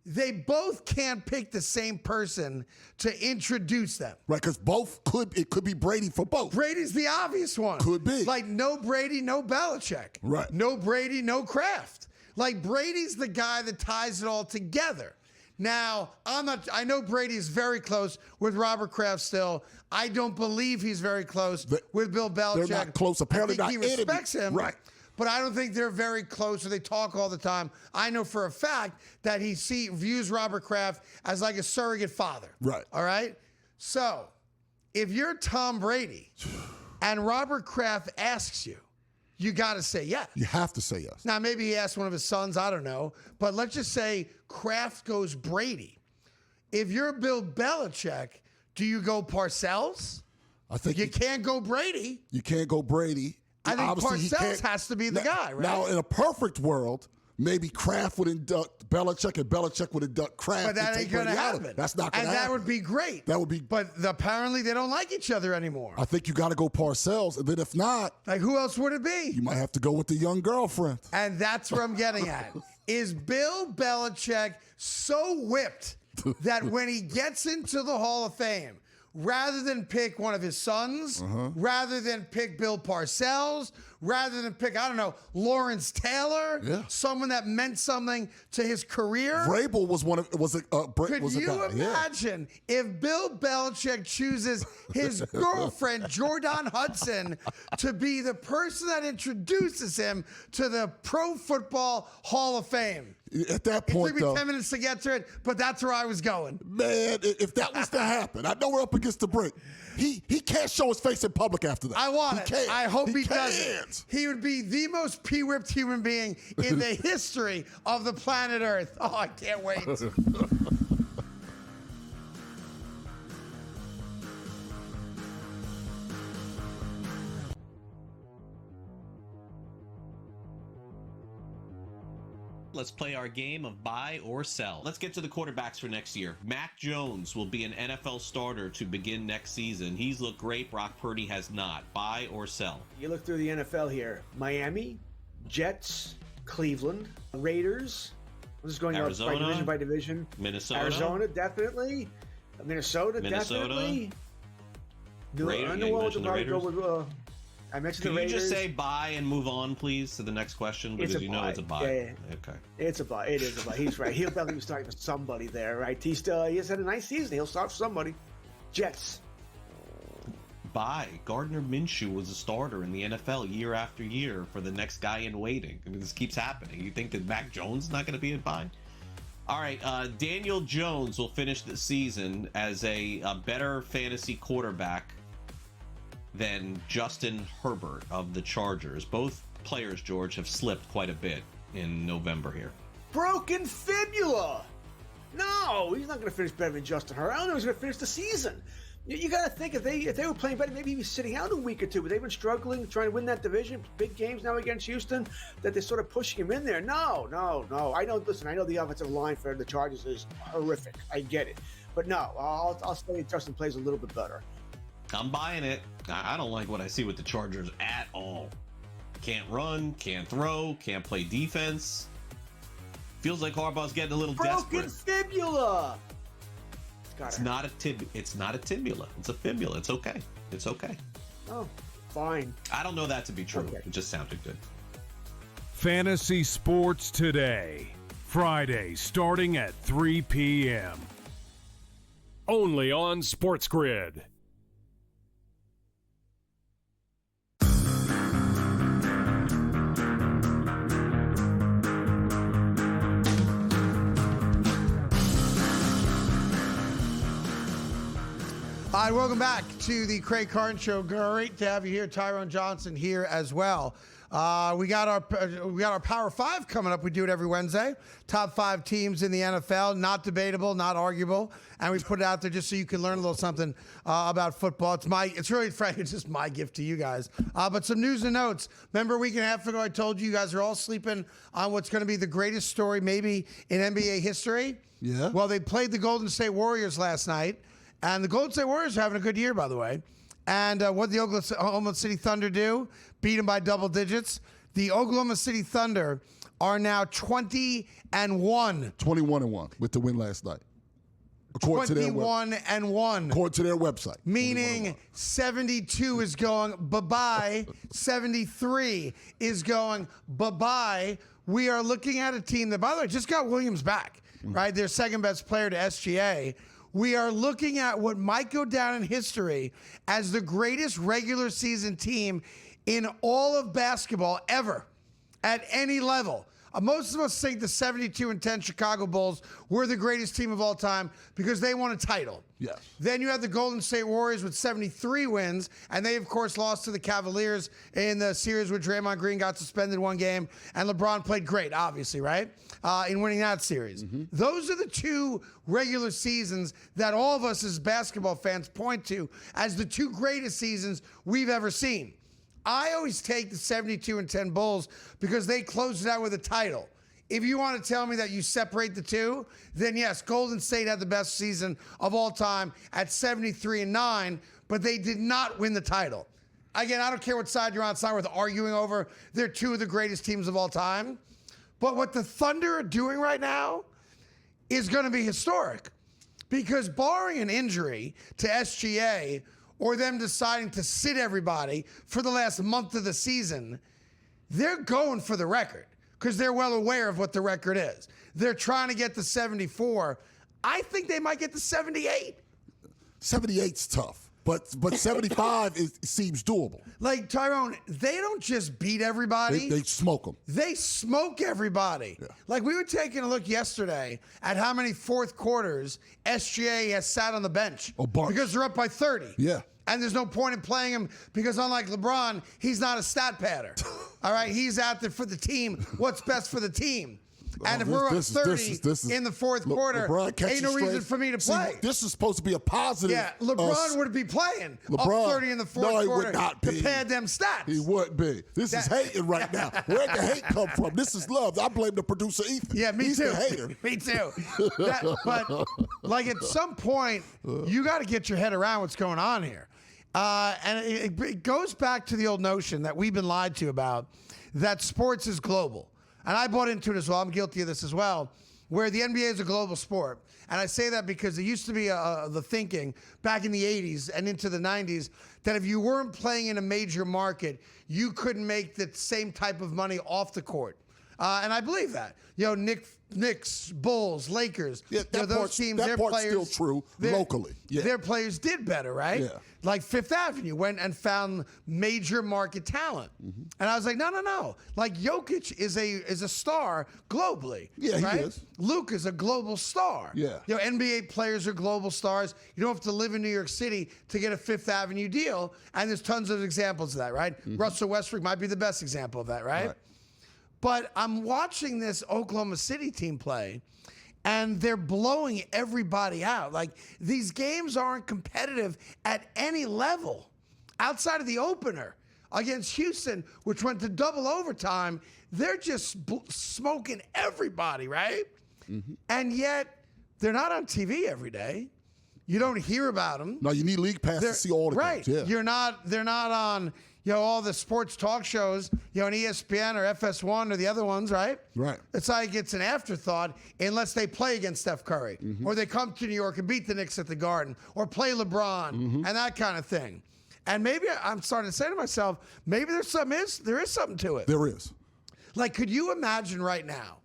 They both can't pick the same person to introduce them. Right, because it could be Brady for both. Brady's the obvious one. Could be. Like, no Brady, no Belichick. Right. No Brady, no Kraft. Like, Brady's the guy that ties it all together. Now, I know Brady's very close with Robert Kraft still. I don't believe he's very close with Bill Belichick. They're not close. Apparently I think he respects him. Right. But I don't think they're very close, or they talk all the time. I know for a fact that he views Robert Kraft as like a surrogate father. Right. All right? So, if you're Tom Brady and Robert Kraft asks you, you got to say yes. You have to say yes. Now, maybe he asked one of his sons, I don't know. But let's just say Kraft goes Brady. If you're Bill Belichick, do you go Parcells? I think you can't go Brady. You can't go Brady. I think Obviously, Parcells has to be the guy, right? Now, in a perfect world, maybe Kraft would induct Belichick and Belichick would induct Kraft. But that ain't going to happen. That's not going to happen. And that would be great. That would be. But apparently they don't like each other anymore. I think you got to go Parcells. And then if not. Like, who else would it be? You might have to go with the young girlfriend. And that's where I'm getting at. Is Bill Belichick so whipped that when he gets into the Hall of Fame, rather than pick one of his sons, rather than pick Bill Parcells, rather than pick, I don't know, Lawrence Taylor, someone that meant something to his career. Vrabel was a guy. Could you imagine if Bill Belichick chooses his girlfriend, Jordan Hudson, to be the person that introduces him to the Pro Football Hall of Fame? At that point, it took me 10 minutes to get to it, but that's where I was going. Man, if that was to happen, I know we're up against the brink. He can't show his face in public after that. I want it. Can't. I hope he can't. does. He would be the most P-whipped human being in the history of the planet Earth. Oh, I can't wait. Let's play our game of buy or sell. Let's get to the quarterbacks for next year. Mac Jones will be an NFL starter to begin next season. He's looked great. Brock Purdy has not. Buy or sell? You look through the NFL here. Miami, Jets, Cleveland, Raiders. I'm just going Arizona, by division. Minnesota. Arizona, definitely. Minnesota. Definitely. Raiders. I mentioned Can the Raiders. you just say buy and move on, please, to the next question? Because it's a buy. Yeah. Okay. It's a buy. It is a buy. He's right. He'll definitely be starting for somebody there, right? He has had a nice season. He'll start for somebody. Jets. Buy. Gardner Minshew was a starter in the NFL year after year for the next guy in waiting. I mean, this keeps happening. You think that Mac Jones is not going to be a buy? All right. Daniel Jones will finish the season as a better fantasy quarterback than Justin Herbert of the Chargers. Both players, George, have slipped quite a bit in November here. Broken fibula. No, he's not going to finish better than Justin Herbert. I don't know if he's going to finish the season. You got to think if they were playing better, maybe he was sitting out a week or two. But they've been struggling, trying to win that division. Big games now against Houston, that they're sort of pushing him in there. No. I know the offensive line for the Chargers is horrific. I get it. But no, I'll say Justin plays a little bit better. I'm buying it. I don't like what I see with the Chargers at all. Can't run, can't throw, can't play defense. Feels like Harbaugh's getting a little desperate. Broken fibula. It's not a tibula. It's a fibula. It's okay. It's okay. Oh, fine. I don't know that to be true. Okay. It just sounded good. Fantasy Sports Today. Friday, starting at 3 p.m. Only on SportsGrid. right, welcome back to the Craig Carton Show. Great to have you here. Tyrone Johnson here as well. We got our Power 5 coming up. We do it every Wednesday. Top 5 teams in the NFL. Not debatable, not arguable. And we put it out there just so you can learn a little something about football. It's really, frankly, it's just my gift to you guys. But some news and notes. Remember a week and a half ago I told you guys are all sleeping on what's going to be the greatest story maybe in NBA history? Yeah. Well, they played the Golden State Warriors last night. And the Golden State Warriors are having a good year, by the way. And what did the Oklahoma City Thunder do? Beat them by double digits. The Oklahoma City Thunder are now 20-1. 21-1 with the win last night. 21-1. According to their website. Meaning 72 is going bye-bye. 73 is going bye-bye. We are looking at a team that, by the way, just got Williams back, right? Their second best player to SGA. We are looking at what might go down in history as the greatest regular season team in all of basketball ever at any level. Most of us think the 72-10 Chicago Bulls were the greatest team of all time because they won a title. Yes. Then you have the Golden State Warriors with 73 wins, and they, of course, lost to the Cavaliers in the series where Draymond Green got suspended one game, and LeBron played great, obviously, right, in winning that series. Those are the two regular seasons that all of us as basketball fans point to as the two greatest seasons we've ever seen. I always take the 72-10 Bulls because they closed it out with a title. If you want to tell me that you separate the two, then yes, Golden State had the best season of all time at 73-9, but they did not win the title. Again, I don't care what side you're on. It's not worth arguing over. They're two of the greatest teams of all time. But what the Thunder are doing right now is going to be historic because barring an injury to SGA or them deciding to sit everybody for the last month of the season, they're going for the record because they're well aware of what the record is. They're trying to get to 74. I think they might get to 78. 78's tough. But 75 seems doable. Like, Tyrone, they don't just beat everybody. They smoke them. They smoke everybody. Yeah. Like, we were taking a look yesterday at how many fourth quarters SGA has sat on the bench. A bunch. Because they're up by 30. Yeah. And there's no point in playing him because unlike LeBron, he's not a stat padder. All right? He's out there for the team. What's best for the team. And if we're up 30 in the fourth quarter, ain't no reason for me to play. This is supposed to be a positive. Yeah, LeBron would be playing up 30 in the fourth quarter. No, he would not be. To pad them stats. He wouldn't be. This is hating right now. Where'd the hate come from? This is love. I blame the producer, Ethan. Yeah, me He's too. The hater. Me too. But, like, at some point, you got to get your head around what's going on here. And it goes back to the old notion that we've been lied to about, that sports is global. And I bought into it as well. I'm guilty of this as well, where the NBA is a global sport. And I say that because there used to be the thinking back in the 80s and into the 90s that if you weren't playing in a major market, you couldn't make the same type of money off the court. And I believe that. You know, Knicks, Bulls, Lakers, yeah, those teams, their part's players still true locally. Yeah. Their players did better, right? Yeah. Like Fifth Avenue went and found major market talent. And I was like, no. Like Jokic is a star globally. Yeah, right? he is. Luke is a global star. Yeah. You know, NBA players are global stars. You don't have to live in New York City to get a Fifth Avenue deal. And there's tons of examples of that, right? Russell Westbrook might be the best example of that, right? But I'm watching this Oklahoma City team play, and they're blowing everybody out. Like, these games aren't competitive at any level outside of the opener against Houston, which went to double overtime. They're just smoking everybody, right? And yet, they're not on TV every day. You don't hear about them. No, you need League Pass to see all the games. Yeah. They're not on, you know, all the sports talk shows, you know, on ESPN or FS1 or the other ones, right? Right. It's like it's an afterthought unless they play against Steph Curry or they come to New York and beat the Knicks at the Garden or play LeBron and that kind of thing. And maybe I'm starting to say to myself, maybe there is something to it. There is. Like, could you imagine right now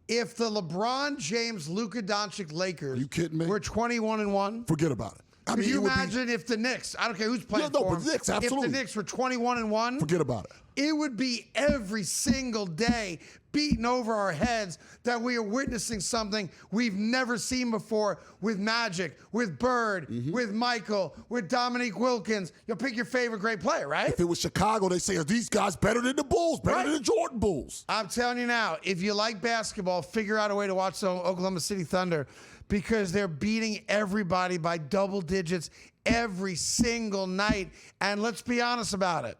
if the LeBron James, Luka Doncic Lakers Are you kidding me? were 21-1? Forget about it. Could you imagine if the Knicks, I don't care who's playing for them, the Knicks, absolutely. if the Knicks were 21-1, forget about it. It would be every single day beating over our heads that we are witnessing something we've never seen before with Magic, with Bird, with Michael, with Dominique Wilkins. You'll pick your favorite great player, right? If it was Chicago, they say, are these guys better than the Bulls, better than the Jordan Bulls? I'm telling you now, if you like basketball, figure out a way to watch the Oklahoma City Thunder because they're beating everybody by double digits every single night. And let's be honest about it.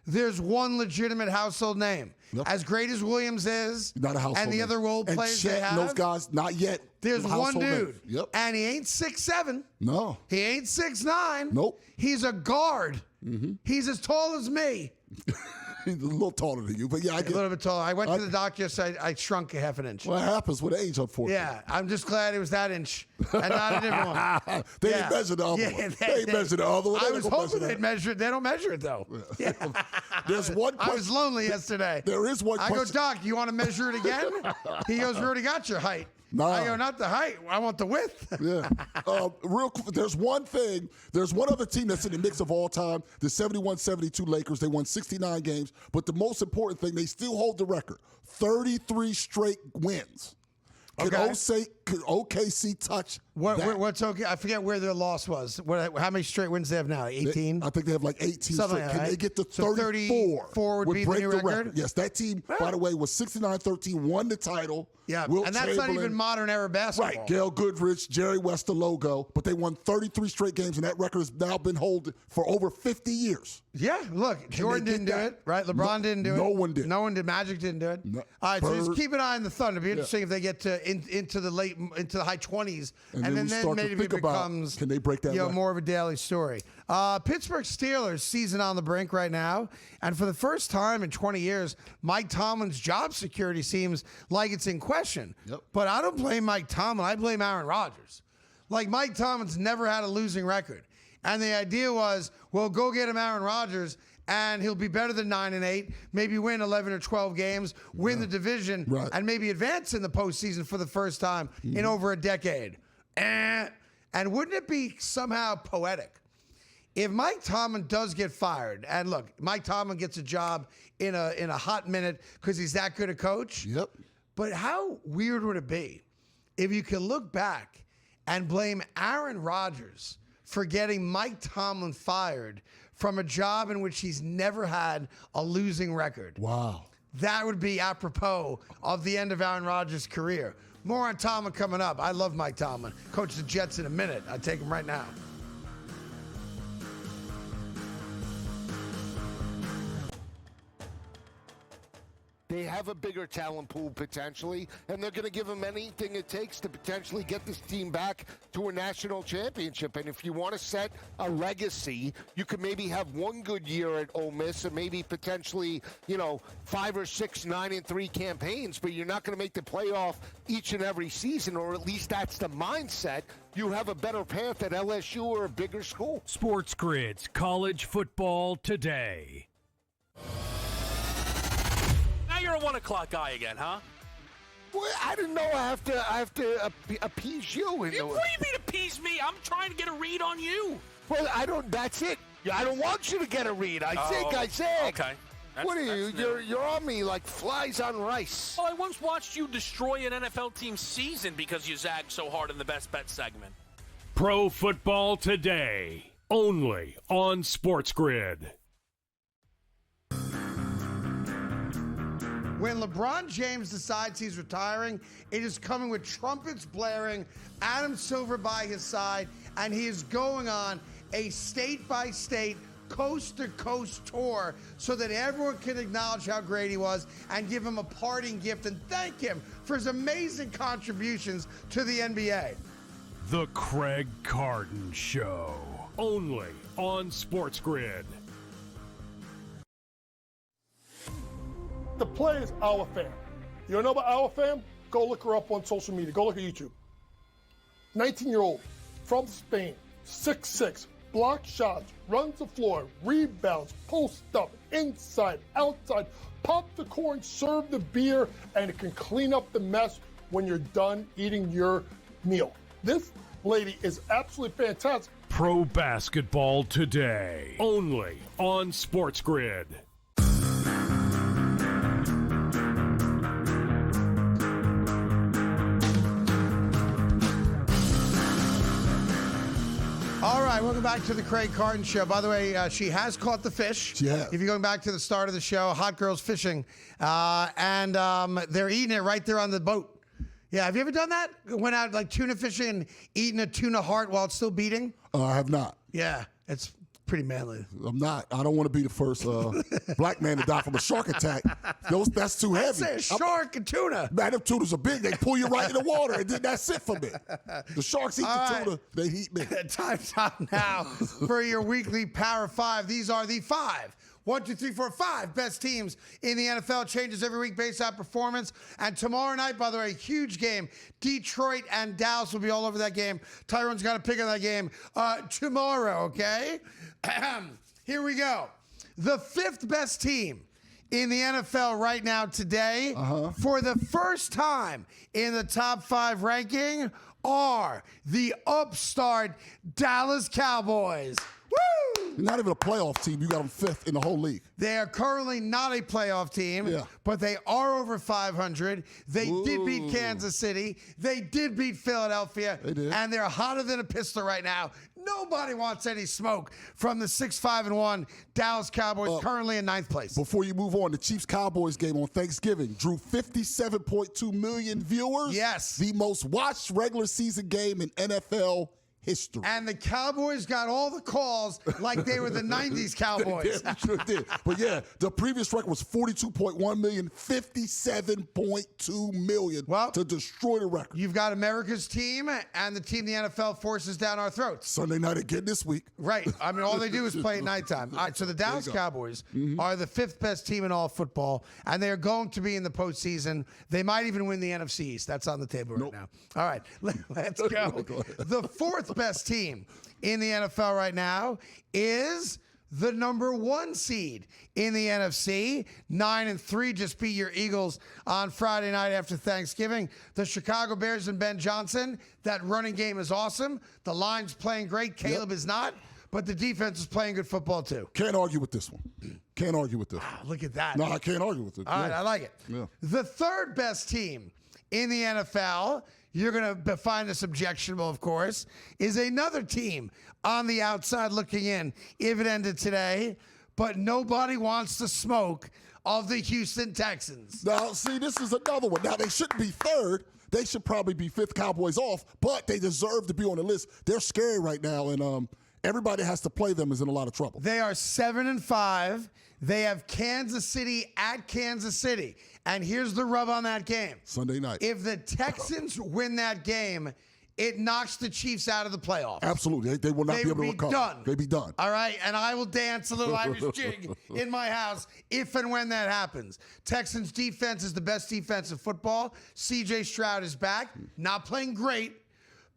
There's one legitimate household name. Yep. As great as Williams is, not a household and the name. other role and players Chet they have, and those guys, not yet. There's one dude, name. Yep. and he ain't 6'7". No. He ain't 6'9". Nope. He's a guard. He's as tall as me. He's a little taller than you, but yeah, I get a little bit taller. I went to the doctor, so I shrunk a half an inch. Well, it happens with age, unfortunately. Yeah, I'm just glad it was that inch and not a different one. They didn't measure the other one. They didn't measure the other one. I was hoping they'd measure it. They don't measure it, though. Yeah. There's one question. I was lonely yesterday. There is one question. I go, Doc, you want to measure it again? He goes, we already got your height. Nah. I go, not the height. I want the width. Yeah. Real quick, there's one thing. There's one other team that's in the mix of all time, the 71-72 Lakers. They won 69 games. But the most important thing, they still hold the record. 33 straight wins. Could OKC touch that? What's okay? I forget where their loss was. How many straight wins they have now? 18? I think they have like 18 Something straight. like Can that, they get to so 34? would be the break new record? Yes, that team, by the way, was 69-13, won the title. Yeah, Wilt and that's not Chamberlain, even modern era basketball. Right, Gail Goodrich, Jerry West, the logo, but they won 33 straight games, and that record has now been held for over 50 years. Yeah, look, Jordan didn't do it, right? LeBron didn't do it. No one did. No one did. Magic didn't do it. No. All right, so just Bird. keep an eye on the Thunder. It'd be interesting if they get to into the high 20s, And and then we then start to maybe it think about, becomes can they break that record? more of a daily story. Pittsburgh Steelers season on the brink right now, and for the first time in 20 years, Mike Tomlin's job security seems like it's in question. Yep. But I don't blame Mike Tomlin. I blame Aaron Rodgers. Like, Mike Tomlin's never had a losing record. And the idea was, well, go get him Aaron Rodgers, and he'll be better than 9-8, maybe win 11 or 12 games, win the division, and maybe advance in the postseason for the first time in over a decade. And wouldn't it be somehow poetic if Mike Tomlin does get fired? And look, Mike Tomlin gets a job in a hot minute because he's that good a coach. Yep. But how weird would it be if you could look back and blame Aaron Rodgers for getting Mike Tomlin fired from a job in which he's never had a losing record? Wow. That would be apropos of the end of Aaron Rodgers' career. More on Tomlin coming up. I love Mike Tomlin. Coach the Jets in a minute. I'll take him right now. They have a bigger talent pool potentially, and they're going to give them anything it takes to potentially get this team back to a national championship. And if you want to set a legacy, you could maybe have one good year at Ole Miss and maybe potentially, 5 or 6 9-3 campaigns, but you're not going to make the playoff each and every season, or at least that's the mindset. You have a better path at LSU or a bigger school. SportsGrid's College Football Today. You're a 1 o'clock guy again, huh? Well, I didn't know I have to appease you. What do you mean appease me? I'm trying to get a read on you. Well, that's it. I don't want you to get a read. I think. Okay. What are you? You're on me like flies on rice. Well, I once watched you destroy an NFL team's season because you zagged so hard in the best bet segment. Pro Football Today, only on SportsGrid. When LeBron James decides he's retiring, it is coming with trumpets blaring, Adam Silver by his side, and he is going on a state-by-state, coast-to-coast tour so that everyone can acknowledge how great he was and give him a parting gift and thank him for his amazing contributions to the NBA. The Craig Carton Show, only on SportsGrid. The play is our fam. You don't know about our fam? Go look her up on social media. Go look at YouTube. 19-year-old from Spain, 6'6", block shots, runs the floor, rebounds, post up, inside, outside, pop the corn, serve the beer, and it can clean up the mess when you're done eating your meal. This lady is absolutely fantastic. pro basketball today. Only on SportsGrid. All right, welcome back to the Craig Carton Show. By the way, she has caught the fish. She has. If you're going back to the start of the show, Hot Girls Fishing, and they're eating it right there on the boat. Yeah, have you ever done that? Went out like tuna fishing and eaten a tuna heart while it's still beating? I have not. Yeah, it's pretty manly. I'm not. I don't want to be the first black man to die from a shark attack. That's too heavy. Say a shark and tuna. Man, them tunas are big. They pull you right in the water, and then that's it for me. The sharks eat the tuna. They eat me. Time's up now for your weekly Power 5. These are the 5. 1, 2, 3, 4, 5 best teams in the NFL. Changes every week based on performance. And tomorrow night, by the way, huge game. Detroit and Dallas will be all over that game. Tyrone's got to pick on that game tomorrow, okay? Here we go. The 5th best team in the NFL right now today, for the first time in the top 5 ranking, are the upstart Dallas Cowboys. Woo! Not even a playoff team. You got them 5th in the whole league. They are currently not a playoff team, but they are over 500. They did beat Kansas City. They did beat Philadelphia. They did. And they're hotter than a pistol right now. Nobody wants any smoke from the 6-5-1 Dallas Cowboys, currently in 9th place. Before you move on, the Chiefs-Cowboys game on Thanksgiving drew 57.2 million viewers. Yes. The most watched regular season game in NFL history. And the Cowboys got all the calls like they were the 90s Cowboys. They sure did. But yeah, the previous record was 42.1 million, 57.2 million to destroy the record. You've got America's team and the team the NFL forces down our throats. Sunday night again this week. Right. I mean, all they do is play at nighttime. All right, so the Dallas Cowboys are the 5th best team in all football, and they are going to be in the postseason. They might even win the NFC East. That's on the table right now. All right, let's go. The 4th best team in the NFL right now is the number 1 seed in the NFC. 9-3 just beat your Eagles on Friday night after Thanksgiving. The Chicago Bears and Ben Johnson, that running game is awesome. The line's playing great. Caleb is not, but the defense is playing good football too. Can't argue with this one. Can't argue with this. Look at that. No, I can't argue with it. All right, I like it. Yeah. The 3rd best team in the NFL, you're going to find this objectionable, of course, is another team on the outside looking in if it ended today, but nobody wants the smoke of the Houston Texans. Now, see, this is another one. Now, they shouldn't be 3rd. They should probably be 5th, Cowboys off, but they deserve to be on the list. They're scary right now, and everybody has to play them is in a lot of trouble. They are 7-5. They have Kansas City at Kansas City. And here's the rub on that game. Sunday night. If the Texans win that game, it knocks the Chiefs out of the playoffs. Absolutely. They will not be able to recover. Done. They'll be done. All right, and I will dance a little Irish jig in my house if and when that happens. Texans defense is the best defense in football. C.J. Stroud is back. Not playing great,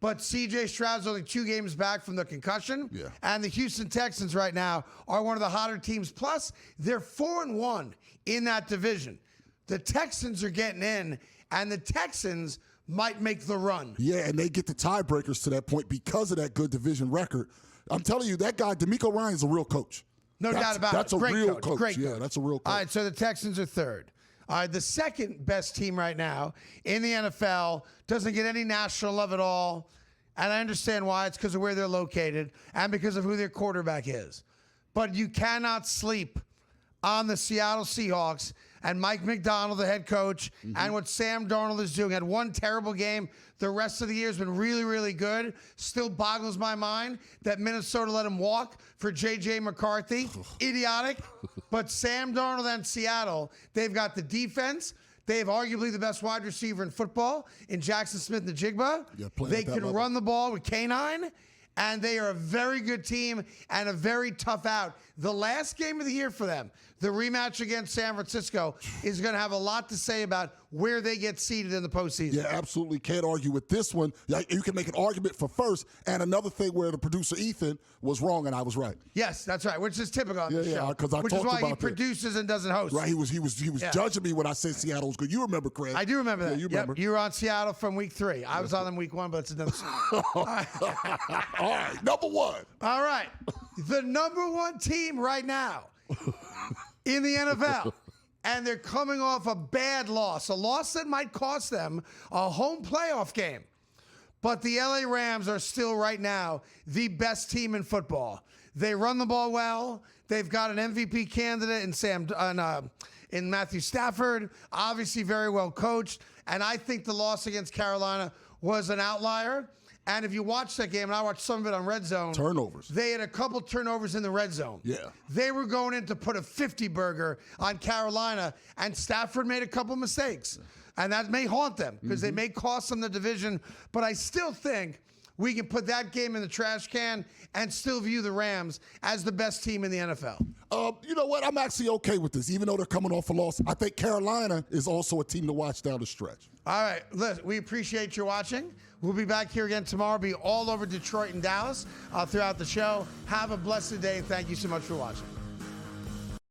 but C.J. Stroud's only 2 games back from the concussion. Yeah. And the Houston Texans right now are one of the hotter teams. Plus, they're 4-1 in that division. The Texans are getting in, and the Texans might make the run. Yeah, and they get the tiebreakers to that point because of that good division record. I'm telling you, that guy, DeMeco Ryans, a real coach. No doubt about it. That's a real coach. Great yeah, coach. that's a real coach. All right, so the Texans are 3rd. All right, the 2nd best team right now in the NFL doesn't get any national love at all, and I understand why. It's because of where they're located and because of who their quarterback is. But you cannot sleep on the Seattle Seahawks and Mike McDonald, the head coach, and what Sam Darnold is doing. Had one terrible game. The rest of the year has been really, really good. Still boggles my mind that Minnesota let him walk for J.J. McCarthy. Idiotic. But Sam Darnold and Seattle, they've got the defense. They have arguably the best wide receiver in football in Jackson Smith-Njigba. They can run the ball with K9. And they are a very good team and a very tough out. The last game of the year for them, the rematch against San Francisco, is going to have a lot to say about where they get seeded in the postseason. Yeah, absolutely. Can't argue with this one. You can make an argument for first, and another thing where the producer Ethan was wrong and I was right. Yes, that's right, which is typical on the show. Because I which talked is why about he produces and doesn't host. Right, he was judging me when I said Seattle was good. You remember, Craig? I do remember that. Yeah, you remember. Yep, you were on Seattle from week 3. I was on them week 1, but it's another story. All right, number 1. All right, the number 1 team right now in the NFL. And they're coming off a bad loss, a loss that might cost them a home playoff game. But the LA Rams are still right now the best team in football. They run the ball well. They've got an MVP candidate in Matthew Stafford, obviously very well coached. And I think the loss against Carolina was an outlier. And if you watch that game, and I watched some of it on Red Zone. Turnovers. They had a couple turnovers in the red zone. Yeah. They were going in to put a 50-burger on Carolina, and Stafford made a couple mistakes. And that may haunt them because they may cost them the division. But I still think we can put that game in the trash can and still view the Rams as the best team in the NFL. You know what? I'm actually okay with this. Even though they're coming off a loss, I think Carolina is also a team to watch down the stretch. All right. Listen, we appreciate you watching. We'll be back here again tomorrow. Be all over Detroit and Dallas throughout the show. Have a blessed day. Thank you so much for watching.